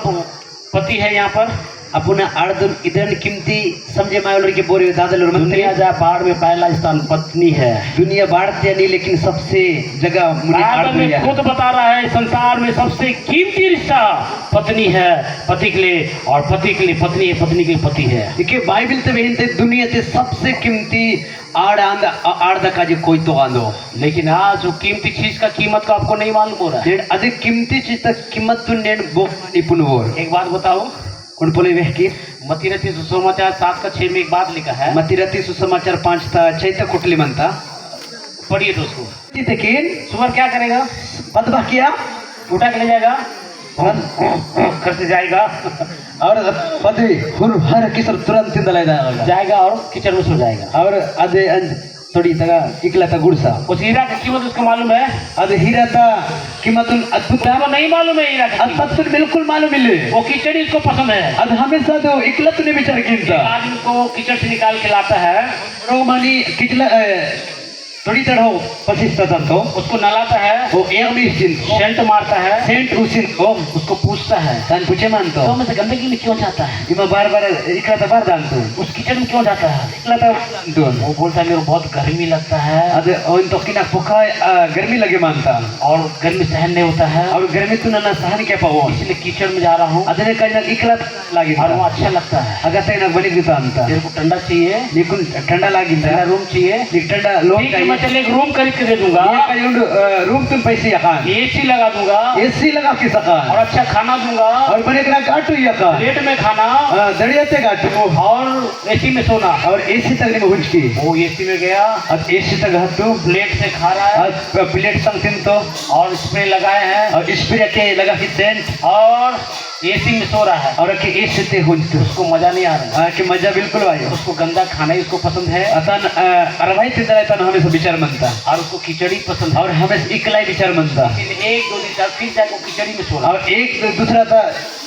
A: पति है यहाँ पर।
B: अपना आड़दुर इधर कीमती समझे मायोलर के बोरे दादल और मंत्री
A: दुनिया जा बाढ़ में पहला स्थान पत्नी है।
B: दुनिया बाढ़ते नहीं लेकिन सबसे जगह मुझे
A: बाइबल में खुद बता रहा है संसार में सबसे कीमती रिश्ता पत्नी है, पति के लिए, और पति के लिए पत्नी है, पत्नी के लिए पति है।
B: देखिए बाइबल ते वेहनते दुनिया ते सबसे कीमती आड़ का जो कोई तो आंदो,
A: लेकिन आज वो कीमती चीज का कीमत का आपको नहीं मालूम हो रहा है।
B: नेड अधिक कीमती चीज तक कीमत तुम नेड बोक निपुण हो।
A: एक बात बताओ,
B: कौन बोले वह की
A: मतीरथी सुसमाचार 7:6 में एक बात लिखा है।
B: मतीरथी सुसमाचार 5:6 कुटली मनता
A: पढ़िए तो उसको।
B: लेकिन
A: सुअर क्या करेगा,
B: बदबा किया
A: उठा के ले जाएगा, करते जाएगा
B: और पति हर किसर तुरंत तिंदलायदा
A: जाएगा और किचन में सो जाएगा।
B: और अदे थोड़ी तगा इकला ता गुड़सा
A: उस हीरा की कीमत उसको मालूम है?
B: अदे हीरा ता कीमतुन अद्भुत
A: वो नहीं मालूम है हीरा की कीमत।
B: अद्भुत बिल्कुल मालूम मिले
A: वो कीचड़ ही उसको पसंद है।
B: अद हमेशा तो इकला तूने विचार कीता
A: आदमी को कीचड़ से निकाल के लाता है,
B: रोमानी किचला थोड़ी तरह 25 तो
A: उसको नलाता है,
B: वो एक भी
A: सेंट मारता है,
B: सेंट उसिन को
A: उसको पूछता है
B: तान पूछे मानतो
A: तो में से गंदगी में क्यों जाता है,
B: इमा बार बार इकला ता बार दान तो
A: उस कीचड़ में क्यों जाता है?
B: इकला ता तो
A: वो बोलता है मेरे को बहुत गर्मी लगता है
B: अदे ओन तो किना पुका गर्मी लगे मानता
A: और गर्मी सहन नहीं होता है
B: और गर्मी तू ना सहन के पाओ
A: इसलिए कीचड़ में जा रहा हूँ
B: अदने कहीं इकला लागी
A: और वो अच्छा लगता है।
B: अगर तक बनी दिता अंता
A: तेरे को ठंडा चाहिए,
B: నీకు ठंडा लागी
A: ठंडा रूम चाहिए,
B: నీకు ठंडा लोन
A: ठीक है मैं चले एक रूम खरीद के दे दूंगा,
B: रूम तुम पैसे यकान
A: एसी लगा दूंगा
B: एसी लगा के सका
A: और अच्छा खाना दूंगा
B: और बने करा काटू यकान
A: प्लेट में खाना
B: दड़ियाते काटू
A: और एसी में सोना।
B: और एसी तक नहीं हुंच की
A: वो एसी में गया,
B: अब एसी तक हतू
A: प्लेट से खा रहा है
B: अब प्लेट संग तिन तो
A: और स्प्रे लगाए हैं
B: और स्प्रे के लगा के सेंट
A: और एसी में सो रहा है
B: और के एसी ते हुंच तो
A: उसको मजा नहीं आ रहा है,
B: कि मजा बिल्कुल आयो
A: उसको गंदा खाना ही उसको पसंद है
B: अतन अरवाई तिंदला तन हमें विचार मनता
A: और उसको खिचड़ी पसंद है
B: और हमें इकलाई विचार मनता
A: इसलिए एक दो दिन तक फिर जाके वो खिचड़ी में सो रहा है।
B: और एक दूसरा था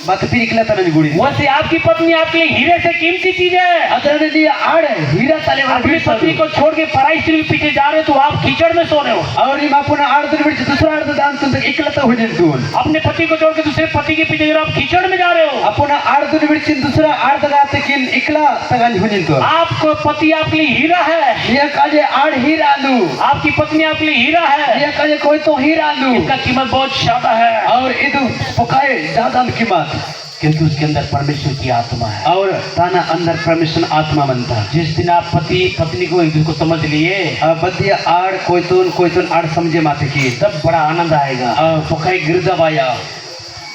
B: बात फिर इकला ता नहीं गुड़ी
A: वैसे आपकी पत्नी आपके लिए हीरे से कीमती चीज है,
B: अतने लिए आड़ हीरा ताले
A: अपनी पत्नी को छोड़ के पराई स्त्री के पीछे जा रहे हो तो आप कीचड़ में सो रहे हो।
B: और ये मापुना आड़ तो बिड़ दूसरा आड़ तो दान तुम इकला तो हो जन तू
A: अपने पति को छोड़ के दूसरे पति के पीछे जा रहे हो, आप कीचड़ में जा रहे हो।
B: अपना आड़ तो बिड़ दूसरा आड़ तक आते किन इकला तगन हो जन तू
A: आपको पति आपके लिए हीरा है,
B: ये काजे आड़ हीरा लू
A: आपकी पत्नी आपके लिए हीरा है,
B: ये काजे कोई तो हीरा लू
A: इसका कीमत बहुत ज्यादा है
B: और इदु पकाए ज्यादा कीमत
A: क्योंकि उसके अंदर परमेश्वर की आत्मा है।
B: और ताना अंदर परमेश्वर आत्मा बनता
A: जिस दिन आप पति पत्नी को एक दूसरे को समझ लिए
B: बदिया आड़ कोई तो आड़ समझे माते की
A: तब बड़ा आनंद आएगा।
B: पकाए गिरदा आया।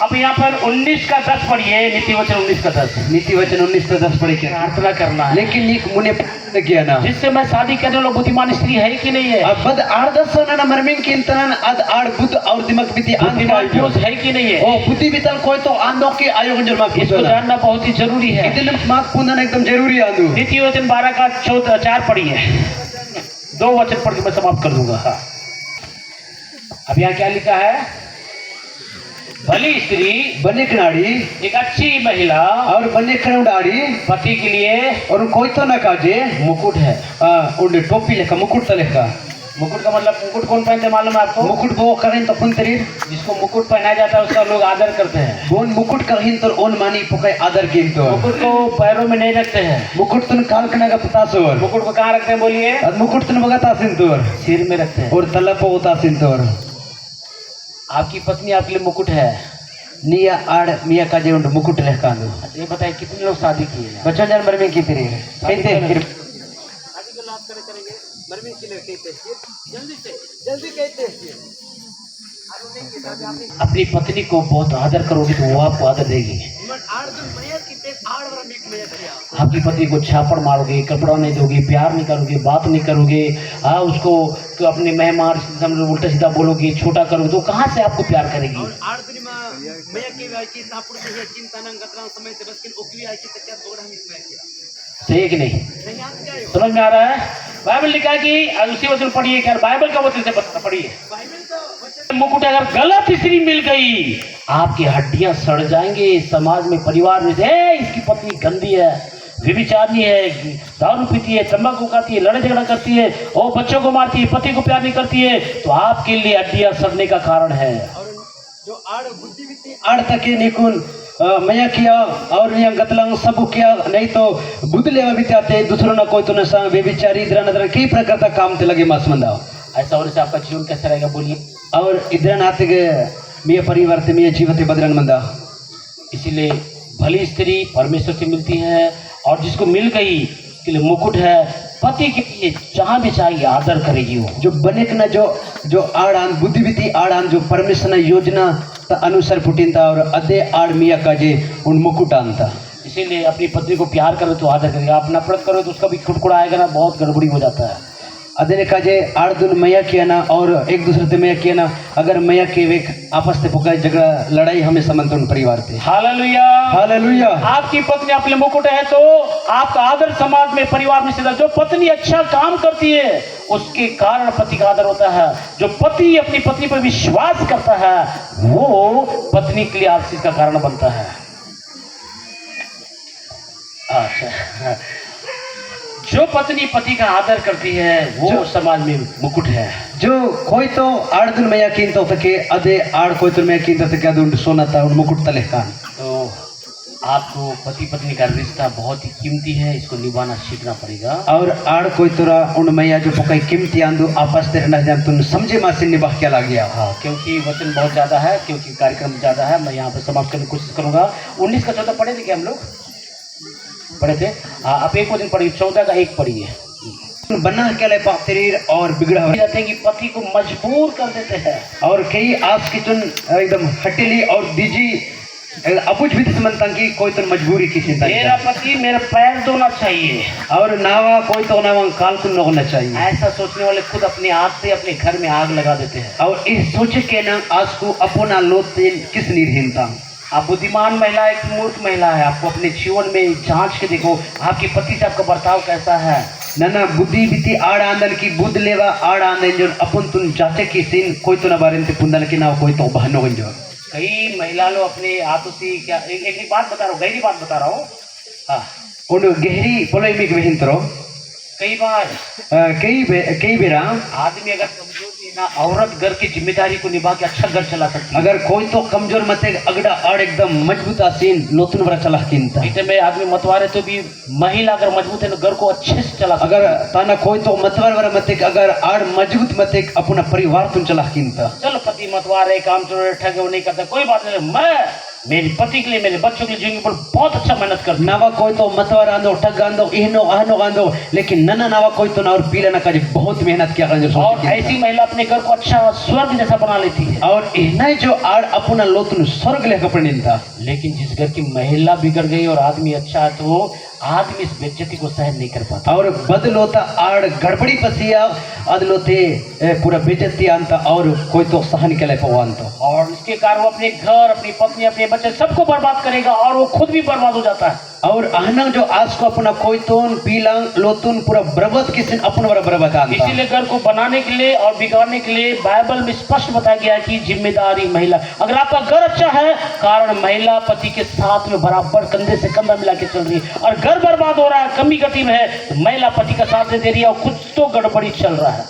A: अब यहाँ पर 19 का 10 पढ़िए, नीति वचन 19 का 10,
B: नीति वचन 19 का 10 पढ़े क्या
A: प्रार्थना करना है
B: लेकिन नीक मुने किया ना
A: जिससे मैं शादी करने वाला बुद्धिमान स्त्री है कि नहीं है,
B: अब बद आड़ दस ना मरमिन की इंतरन अद आड़ बुद्ध और दिमाग बिती
A: बुद्धिमान पुरुष है कि नहीं है,
B: ओ बुद्धि बितल कोई तो आंदो के आयोग जन्मा
A: इसको जानना बहुत ही जरूरी है।
B: इतने मार्क पुनः एकदम जरूरी आंदो
A: नीति वचन 12 का 4 पढ़िए, 2 वचन पढ़ के मैं समाप्त कर दूंगा। अब यहाँ क्या लिखा है, भली स्त्री
B: बने कनाड़ी
A: एक अच्छी महिला
B: और बने खरौडाड़ी
A: पति के लिए
B: और कोई तो ना काजे
A: मुकुट है।
B: उन टोपी लेखा मुकुट तो लेखा
A: मुकुट का मतलब मुकुट कौन पहनते हैं मालूम है आपको?
B: मुकुट वो करें तो पुन तरीर
A: जिसको मुकुट पहनाया जाता है उसका लोग आदर करते हैं।
B: बोन मुकुट कहिन तो ओन मानी पुकाई आदर कीन तो
A: मुकुट को पैरों में नहीं रखते हैं,
B: मुकुट तुन काल कना का पता सोर
A: मुकुट को कहाँ रखते हैं बोलिए?
B: और मुकुट तुन बगा तासिन तोर
A: सिर में रखते हैं।
B: और तलब को तासिन तोर
A: आपकी पत्नी आपके लिए मुकुट है।
B: निया आड़ मिया का जे मुकुट लेखा दो
A: ये बताइए कितने लोग शादी किए हैं?
B: बच्चों जन मर में की फिर कहते जल्दी कहते
A: अपनी पत्नी को बहुत आदर करोगे तो वो आपको आदर देगी। आपकी पत्नी को छापड़ मारोगे, कपड़ा नहीं दोगे, प्यार नहीं करोगे, बात नहीं करोगे, उसको तो अपने मेहमान उल्टा सीधा बोलोगे, छोटा करोगे तो कहाँ से आपको प्यार करेगी? सही है कि नहीं? समझ में आ रहा है? बाइबल लिखा है कि उसी वचन पढ़िए, क्या बाइबल का वचन से पढ़िए। मुकुट अगर गलत स्त्री मिल गई आपकी हड्डियां सड़ जाएंगे, समाज में परिवार में से इसकी पत्नी गंदी है, व्यभिचारी है, दारू पीती है, तंबाकू खाती है, लड़ाई झगड़ा करती है और बच्चों को मारती है, पति को प्यार नहीं करती है, तो आपके लिए हड्डियां सड़ने का कारण है।
B: जो आड़ तक निकुन मैं किया और यहाँ गतलंग सब किया नहीं तो बुद्ध लेवा बिताते दूसरों ना कोई तो नशा व्यभिचारी इधर नजर कई प्रकार का काम ते लगे मासमंदा।
A: ऐसा होने से आपका जीवन कैसा रहेगा बोलिए?
B: और इधर नाते के मिया परिवार से मिया जीवते बदरन मंदा।
A: इसीलिए भली स्त्री परमेश्वर से मिलती है और जिसको मिल गई उसके लिए मुकुट है, पति के लिए जहाँ भी चाहिए आदर करेगी वो।
B: जो बने ना जो आड़ान बुद्धिविधि आड़ान जो परमेश्वर योजना अनुसार पुटिनता और अदे आड़ मिया का जे उन मुकुट आनता।
A: इसीलिए अपनी पत्नी को प्यार करो तो आदर करेगा, आप नफरत करो तो उसका भी खुटकुड़ा आएगा ना, बहुत गड़बड़ी हो जाता है।
B: अदेने काजे आड़ दुन मैया किया ना और एक दूसरे से मैया किया ना अगर मैया के वे आपस में पुकार झगड़ा लड़ाई हमें समंतरण परिवार थे।
A: हालेलुया।
B: हालेलुया।
A: आपकी पत्नी अपने मुकुट है तो आपका आदर समाज में परिवार में सीधा। जो पत्नी अच्छा काम करती है उसके कारण पति का आदर होता है। जो पति अपनी पत्नी पर विश्वास करता है वो पत्नी के लिए आशीष का कारण बनता है। अच्छा, जो पत्नी पति का आदर करती है वो समाज में मुकुट है।
B: जो कोई तो आड़ दुन मैया कीन तो तके अदे आड़ कोई तो मैया कीन तो तके अदे सोना था उन मुकुट तले कान।
A: तो आपको पति पत्नी का रिश्ता बहुत ही कीमती है, इसको निभाना सीखना पड़ेगा।
B: और आड़ कोई तोरा उन मैया जो पकाई कीमती आंदू आपस तेरे ना जान तुम समझे मासी निभा क्या लग गया।
A: हाँ, क्योंकि वचन बहुत ज़्यादा है, क्योंकि कार्यक्रम ज़्यादा है, मैं यहाँ पे समाप्त करने की कोशिश करूँगा। 19 का 14 पढ़े थे क्या हम लोग? पढ़े थे। हाँ, आप एक वचन पढ़िए, 14 का 1 पढ़िए।
B: बना के लिए पात्रीर और बिगड़ा हुआ
A: जाते हैं कि पति को मजबूर कर देते हैं।
B: और कई आज की तुम एकदम हटेली और दीजी अबुझ भी समझता कि कोई तो मजबूरी की चिंता
A: मेरा पति मेरा पैर धोना चाहिए
B: और नावा कोई तो नावा काल कुन होना चाहिए।
A: ऐसा सोचने वाले खुद अपने हाथ से अपने घर में आग लगा देते हैं।
B: और इस सोचे के ना आज को अपना लोते किस निर्हीनता।
A: आप बुद्धिमान महिला एक मूर्ख महिला है। आपको अपने जीवन में जांच के देखो आपके पति से आपका बर्ताव कैसा है।
B: नना बुद्धि बीती आड़ आंदन की बुद्ध लेवा आड़ आंदन जो अपन तुम जांचे की सीन कोई तो ना बारे से पुंदन के ना कोई तो बहनों जो
A: कई महिला लोग अपने हाथों से क्या एक बात बता रहा हूँ, गहरी बात बता रहा हूँ। हाँ,
B: उन गहरी पोलेमिक में हिंतरो
A: कई बार
B: कई बेरा
A: आदमी अगर कमजोर भी ना औरत घर की जिम्मेदारी को निभा के अच्छा घर चला सकती है।
B: अगर कोई तो कमजोर मत अगड़ा आड़ एकदम मजबूत आसीन लोतुन बरा चला किंता
A: इतने में आदमी मतवारे तो भी महिला अगर मजबूत है तो घर को अच्छे से चला
B: अगर ताना कोई तो मतवार बरा मत अगर आड़ मजबूत मत अपना परिवार तुम चला किंता।
A: चलो पति मतवार है, काम चोर ठग वो नहीं करता, कोई बात नहीं। मैं मेरे पति के लिए मेरे बच्चों के लिए जिंदगी पर बहुत अच्छा मेहनत करता।
B: नावा कोई तो मतवार आंदो ठग आंदो इहनो आहनो आंदो लेकिन नना नावा कोई तो ना और पीला ना काजे बहुत मेहनत किया कर
A: और ऐसी महिला अपने घर को अच्छा स्वर्ग जैसा बना लेती है।
B: और इहना जो आड़ अपना लोतुन स्वर्ग लेकर पड़िंता।
A: लेकिन जिस घर की महिला बिगड़ गई और आदमी अच्छा है तो वो आदमी इस बेइज्जती को सहन नहीं कर पाता।
B: और बदलोता आड़ गड़बड़ी पसिया अदलोते पूरा बेइज्जती आंता और कोई तो सहन के लिए पवानता।
A: और इसके कारण वो अपने घर अपनी पत्नी अपने बच्चे सबको बर्बाद करेगा और वो खुद भी बर्बाद हो जाता है।
B: और आहना जो आज को अपना कोई तोन पीला लोतुन पूरा बर्बाद किसी अपन वाला बर्बाद आंता।
A: इसीलिए घर को बनाने के लिए और बिगाड़ने के लिए बाइबल में स्पष्ट बताया गया है कि जिम्मेदारी महिला। अगर आपका घर अच्छा है कारण महिला पति के साथ में बराबर कंधे से कंधा मिला के चल रही है। और घर बर्बाद हो रहा है, कमी गति में है तो महिला पति का साथ दे रही है और खुद तो गड़बड़ी चल रहा है।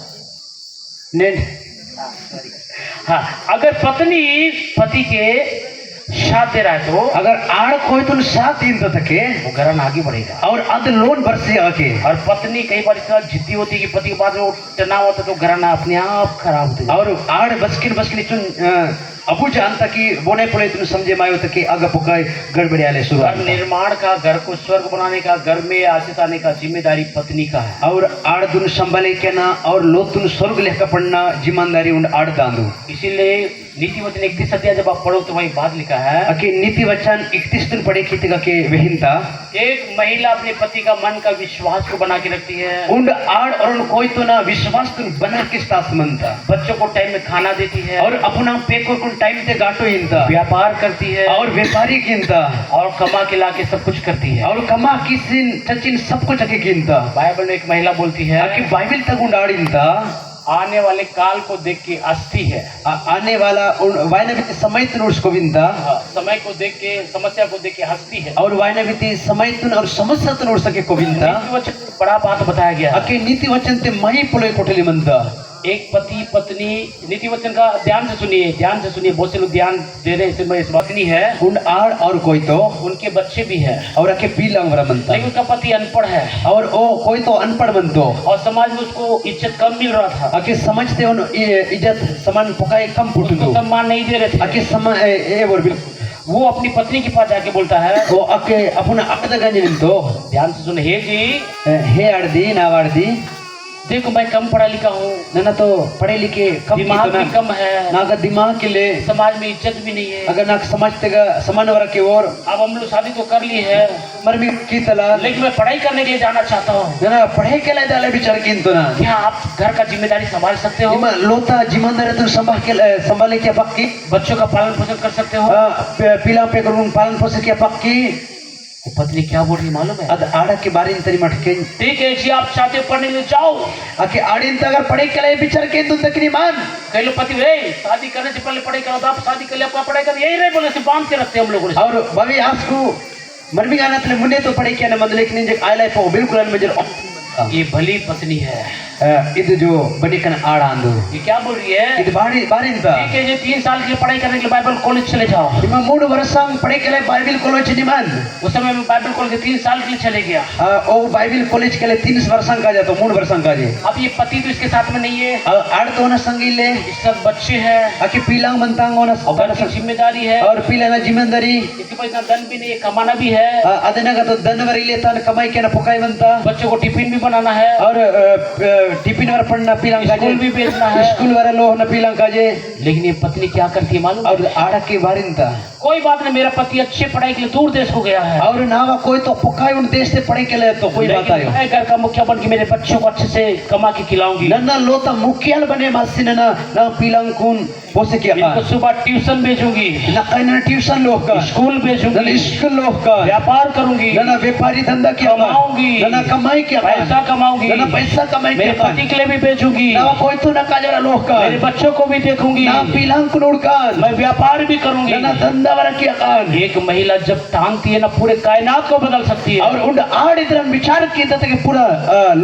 A: हाँ, अगर पत्नी पति के साथ दे रहा है तो
B: अगर आड़ कोई तो साथ दिन तो थके
A: वो घर आगे बढ़ेगा।
B: और अद लोन बरसे आके
A: और पत्नी कई बार इतना जिद्दी होती है कि पति के बाद में वो तनाव होता है तो घर अपने आप खराब होते हैं।
B: और आड़ बसकिन चुन अबू जानता कि बोने पड़े तुम समझे मायो तक आगे पुकाय गड़बड़ी आले शुरुआत।
A: घर निर्माण का, घर को स्वर्ग बनाने का, घर में आशीष आने का जिम्मेदारी पत्नी का है।
B: और आड़ दुन संभाले के ना और लोग तुम स्वर्ग लेकर पढ़ना जिम्मेदारी उन आड़ दांदू।
A: इसीलिए नीति वचन 31 अध्याय जब आप पढ़ो तो वही बात लिखा है
B: कि नीति वचन 31 दिन पढ़े की के वहीनता
A: एक महिला अपने पति का मन का विश्वास को बना के रखती है।
B: उन आड़ और उन कोई तो ना विश्वास तुम बना के साथ मनता।
A: बच्चों को टाइम में खाना देती है
B: और अपना पेको कुन टाइम से गाटो हिंता।
A: व्यापार करती है
B: और व्यापारी गिनता
A: और कमा के लाके सब कुछ करती है
B: और कमा किसिन चचिन सब कुछ अके गिनता।
A: बाइबल में एक महिला बोलती है
B: कि बाइबल तक उंडाड़िनता
A: आने वाले काल को देख के हंसती है।
B: आने वाला वायना बीती समय तुन उसको बिनता।
A: समय को देख के समस्या को देख के हंसती है
B: और वायना बीती समय तुन और समस्या तुन उड़ सके को बिनता।
A: नीति वचन बड़ा बात बताया गया
B: अके नीति वचन ते मही पुले कोठली मनता।
A: एक पति पत्नी नीति वचन का ध्यान से सुनिए। बहुत से लोग ध्यान दे रहे हैं। इस पत्नी है
B: उन आड़ और कोई तो उनके
A: बच्चे भी है
B: और अके पीला बनता
A: लेकिन उसका पति अनपढ़ है
B: और ओ कोई तो अनपढ़ बनतो
A: और समाज में उसको इज्जत कम मिल रहा था।
B: अके समझते उन इज्जत समान पुकाए कम पुटू
A: सम्मान नहीं दे रहे थे।
B: अके समय
A: वो अपनी पत्नी के पास जाके बोलता है
B: वो अके अपना अकद गंज तो
A: ध्यान से सुन, हे जी
B: हे अर्दी ना वार्दी
A: देखो मैं कम पढ़ा लिखा हूँ,
B: नन्ना तो पढ़े लिखे कम
A: दिमाग भी
B: कीतो
A: कम है,
B: नाका दिमाग के लिए
A: समाज में इज्जत भी नहीं है।
B: अगर नाक समझतेगा समान वरा के और
A: अब हम लोग शादी तो कर ली है,
B: मरमी की तला
A: लेकिन मैं पढ़ाई करने के लिए जाना चाहता हूँ।
B: नन्ना पढ़े के लिए डाले बिचार किंतु ना
A: क्या आप घर का जिम्मेदारी संभाल सकते हो?
B: इमा लोता जिम्मेदारी तो संभाले क्या पक्की
A: बच्चों का पालन पोषण कर सकते हो?
B: पीला पे करूँ पालन पोषण क्या पक्की
A: वो पत्नी क्या बोल रही मालूम है?
B: अद आड़ा के बारे में तरी मटके
A: ठीक है जी, आप चाहते हो पढ़ने के लिए जाओ।
B: आके आड़ीन अगर पढ़े के लिए बिचार किंतु तकनी मान
A: कई लोग पति वे शादी करने से पहले पढ़ाई करो, तो आप शादी कर ले आपका पढ़ाई कर, यही रहे बोले से बांध के रखते हैं हम लोगों ने।
B: और भाभी आपको मरमी गाना तले मुन्ने तो पढ़े क्या ना मन लेकिन जे आइला पो बिल्कुल मजर
A: ये भली पत्नी है।
B: ಇದು जो बने कन आड़ा आंदो
A: ये क्या बोल रही है?
B: ಇದು ಬಾರಿ ಅಂತ
A: ठीक है जी, 3 साल के लिए पढ़ाई करने के लिए बाइबल कॉलेज चले जाओ।
B: ನಿಮ್ಮ 3 ವರ್ಷ पढ़े के लिए बाइबल कॉलेज निमान
A: उस समय में बाइबल कॉलेज 3 साल के लिए चले गया।
B: ओ बाइबल कॉलेज के लिए 3 वर्ष का जातो 3 वर्ष का जे
A: अब ये पति तो इसके साथ में नहीं है,
B: आड़ तो ना संगीले
A: इस सब बच्चे हैं,
B: आके पीलांग बनतांग ना
A: घर की जिम्मेदारी है,
B: और पीलाना जिम्मेदारी
A: इसके पास इतना धन भी नहीं है, कमाना भी है,
B: ಅದನ್ನಾಗ तो धनवरी लेता कमाई के ना पुकाई बनता
A: बच्चों को टिफिन भी बनाना है,
B: और टिफिन वर पढ़ना पीलांग का
A: स्कूल भी भेजना है।
B: स्कूल वाला लो ना पीलांग का जे
A: लेकिन ये पत्नी क्या करती है मालूम?
B: और आड़ा के बारिंता
A: कोई बात नहीं, मेरा पति अच्छे पढ़ाई के लिए दूर देश को गया है,
B: और नावा कोई तो पुकाई उन देश से पढ़े के लिए तो कोई बात
A: लेकिन
B: आयो
A: मैं घर का मुखिया बन के मेरे बच्चों को अच्छे से कमा के खिलाऊंगी।
B: ನನ್ನ ಲೋತ ಮುಖ್ಯಾಲ್ ಬನೆ ಮಾಸಿನ ನಾ ಪೀಲಂಗ್ ಕೂನ್ पोसे किया
A: इनको सुबह ट्यूशन भेजूंगी,
B: ना कहना ट्यूशन लोग का
A: स्कूल भेजूंगी,
B: स्कूल लोग का
A: व्यापार करूंगी,
B: ना व्यापारी धंधा किया
A: कमाऊंगी,
B: ना कमाई किया
A: पैसा कमाऊंगी,
B: ना पैसा कमाई
A: मेरे
B: किया
A: पति के लिए भी भेजूंगी,
B: ना कोई तो ना काजरा लोग का
A: मेरे बच्चों को भी देखूंगी,
B: ना पीलंग कुनोड़ का
A: मैं व्यापार भी करूंगी।
B: ना धंधा वाला किया कान
A: एक महिला जब टांगती है ना पूरे कायनात को बदल सकती है,
B: और उन आड़ इधर विचार की तक पूरा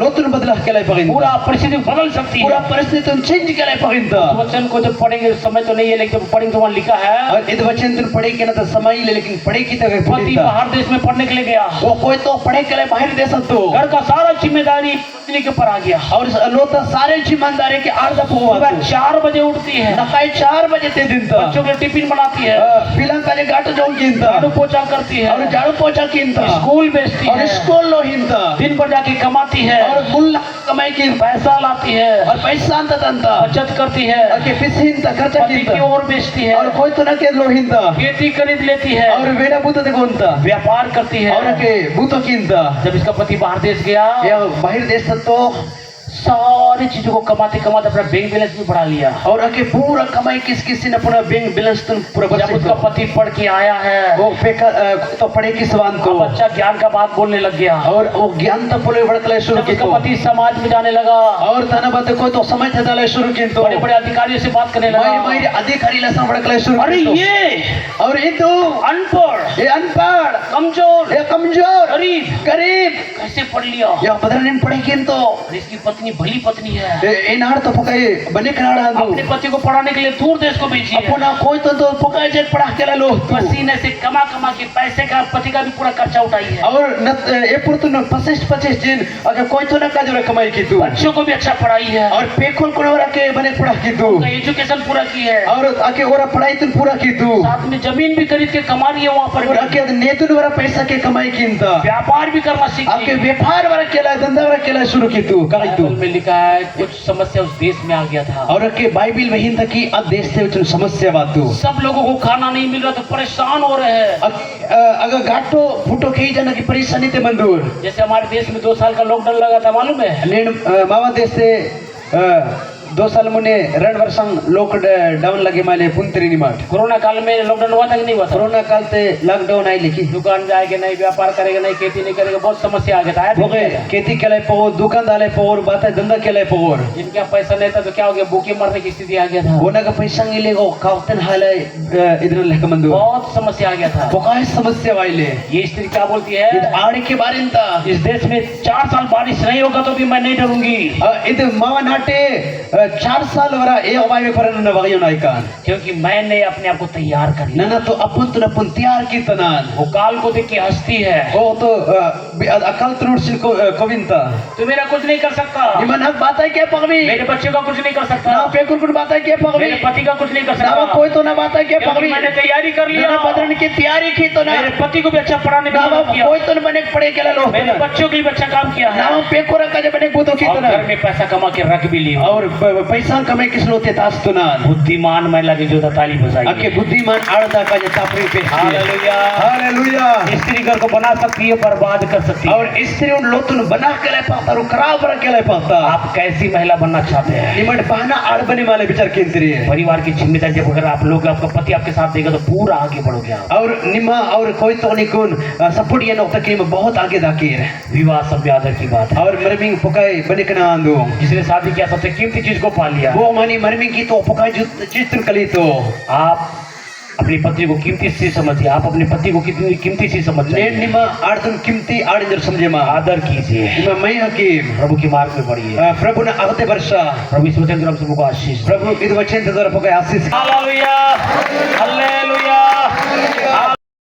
B: लोतन बदला के लिए पगिंदा
A: पूरा परिस्थिति बदल सकती
B: पूरा
A: है।
B: परिस्थिति चेंज के लिए पगिंदा
A: वचन को जब पढ़ेंगे समय तो नहीं है, लेकिन जब पढ़ेंगे तो वहाँ लिखा है
B: और इस वचन तुम पढ़े के ना तो समय ले लेकिन पढ़े की तक
A: पति बाहर देश में पढ़ने के लिए गया,
B: वो कोई तो पढ़े के लिए बाहर दे सकते
A: घर का सारा जिम्मेदारी पत्नी के ऊपर आ गया,
B: और लोता सारे जिम्मेदारी के आर्ध
A: सुबह 4 बजे उठती है,
B: नकाई 4 बजे ते दिन था
A: बच्चों के लिए टिफिन बनाती है,
B: पीलंग का गाटो जो किंता
A: झाड़ू पोछा करती है,
B: और झाड़ू पोछा किंता
A: स्कूल भेजती
B: और
A: है,
B: स्कूल लो हिंता
A: दिन भर जाके कमाती है,
B: और मुल्ला कमाई की
A: पैसा लाती है,
B: और पैसा अंत तंता
A: बचत करती है,
B: और के पिस हिंता खर्चा
A: पति की
B: किंता
A: ओर बेचती है,
B: और कोई तो ना के लो हिंता
A: खेती खरीद लेती है,
B: और वेना बूतो ते कोंता
A: व्यापार करती है।
B: और के बूतो किंता
A: जब इसका पति बाहर देश गया,
B: या बाहर देश तो
A: सारी चीजों को कमाते कमाते अपना बैंक बैलेंस भी बढ़ा लिया,
B: और के पूरा कमाई किसी ने अपना बैंक बैलेंस तो पूरा
A: जब उसका पति पढ़ के आया है
B: वो फेंका तो पढ़े किस वान को
A: बच्चा ज्ञान का बात बोलने लग गया,
B: और वो ज्ञान तो पुले भड़कले शुरू
A: जब
B: की
A: उसका
B: तो
A: पति समाज में जाने लगा,
B: और तना बात को तो समझ था शुरू की तो
A: बड़े बड़े अधिकारियों से बात करने लगा,
B: मेरे अधिकारी लसा भड़कले शुरू
A: अरे
B: की तो।
A: ये
B: और ये तो
A: अनपढ़,
B: ये अनपढ़
A: कमजोर,
B: ये कमजोर
A: गरीब
B: गरीब
A: कैसे पढ़ लिया?
B: या बदल नहीं पढ़ेगी तो
A: और इसकी पत्नी भली पत्नी है,
B: ये नाड़ तो पकाए बने कराड़ा
A: अपने पति को पढ़ाने के लिए दूर देश को भेजी है,
B: अपना कोई तो पकाए जे पढ़ा के लो
A: पसीने से कमा कमा के पैसे का पति का भी पूरा खर्चा उठाई है,
B: और ये पुर तो 25 दिन अगर कोई तो ना काज कमाई की तू
A: बच्चों को भी अच्छा पढ़ाई है,
B: और पेखोल को के बने पढ़ा की तू
A: एजुकेशन पूरा की है,
B: और आके ओरा पढ़ाई तुम पूरा की तू
A: साथ में जमीन भी खरीद के कमा रही है वहाँ पर,
B: और आके नेतुन वाला पैसा के कमाई कीनता
A: व्यापार भी करना सीखी।
B: आके व्यापार वाला केला धंधा वाला केला शुरू की तू काई तू
A: बाइबल में लिखा है कुछ समस्या उस देश में आ गया था,
B: और के बाइबिल में हिंद की अब देश से उचन समस्या बात तू
A: सब लोगों को खाना नहीं मिल रहा तो परेशान हो रहे हैं।
B: अगर घाटो फूटो कही जाना की परेशानी ते मंदूर
A: जैसे हमारे देश में 2 साल का लॉकडाउन लगा था मालूम है,
B: నేను मावा देश से 2 साल मुने रण वर्षं लॉकडाउन लगे माले पुंतरी निमाट
A: कोरोना काल में लॉकडाउन हुआ था कि नहीं हुआ था?
B: कोरोना काल ते लॉकडाउन आई लिखी
A: दुकान जाएगा नहीं, व्यापार करेगा नहीं, खेती नहीं करेगा, बहुत समस्या आ गया था।
B: हो गए खेती के लिए पोर दुकान डाले पोर बातें धंधा के लिए पोर
A: जिनके पास पैसा नहीं था तो क्या हो गया, भूखे मरने की स्थिति आ गया था,
B: वो ना का पैसा मिले को कावतन हाले इधर लेके मंदू
A: बहुत समस्या आ गया था।
B: बोकाय समस्या वाले
A: ये स्त्री क्या बोलती है,
B: आड़े के बारे में था
A: इस देश में 4 साल बारिश नहीं होगा तो भी मैं नहीं डरूंगी।
B: इधर मावा नाटे 4 साल वरा ए अवाय पर न बगियो नाइकान
A: क्योंकि मैंने अपने आप को तैयार कर लिया।
B: नना तो अपन तैयार की तनान
A: वो काल को देख के हंसती है,
B: ओ तो अकल त्रुट से कविंता
A: तू मेरा कुछ नहीं कर सकता,
B: निमन हक बात है क्या पगवी
A: मेरे बच्चे का कुछ नहीं कर सकता,
B: ना पे कुछ बात है क्या पगवी
A: मेरे पति का कुछ नहीं कर
B: ना
A: सकता,
B: कोई तो ना बात है क्या
A: क्योंकि
B: पगवी
A: मैंने तैयारी कर लिया,
B: ना बदन की तैयारी की तो ना
A: मेरे पति को भी अच्छा पढ़ाने में
B: ना
A: मदद किया,
B: कोई तो न बने पड़े के लो
A: मेरे बच्चों के लिए भी अच्छा काम किया है,
B: ना पे को रखा जब बने बुतो की
A: और
B: तो ना
A: घर में पैसा कमा के रख भी लिया।
B: और पैसा कमे किस लोते तास तो ना
A: बुद्धिमान महिला की जो ताली बजाई
B: आके बुद्धिमान आड़ता का जो तापरी पे
A: हालेलुया।
B: हालेलुया
A: स्त्री घर को बना सकती है, बर्बाद कर सकती है।
B: और स्त्री उन लोतुन बना के ले पाता और खराब रख के ले पाता
A: आप कैसी महिला बनना चाहते हैं?
B: निमन बहाना आड़ बने वाले विचार केंद्रीय है
A: परिवार की जिम्मेदारी जब अगर आप लोग आपका पति आपके साथ देगा तो पूरा आगे बढ़ोगे आप।
B: और निमा और कोई तो निकुन सपोर्ट ये नोकता के में बहुत आगे दाकीर है
A: विवाह सभ्य आदर की बात है।
B: और मरमिंग पुकाई बने कना आंदो
A: जिसने शादी किया सबसे कीमती चीज को पा लिया।
B: वो मानी मरमिंग की तो पुकाई चित्र कली तो
A: आप अपनी पत्नी को कीमती चीज समझिए, आप अपने पति को कितनी कीमती चीज समझ
B: ने निमा आड़तुन कीमती आड़िंदर समझे मा
A: आदर कीजिए,
B: निमा मैं हकीम
A: प्रभु की मार्ग में बढ़िए।
B: प्रभु ने आगते वर्षा
A: प्रभु इस वचन द्वारा सबको आशीष।
B: प्रभु इद वचन द्वारा पुकाई आशीष
A: हालेलुया हालेलुया।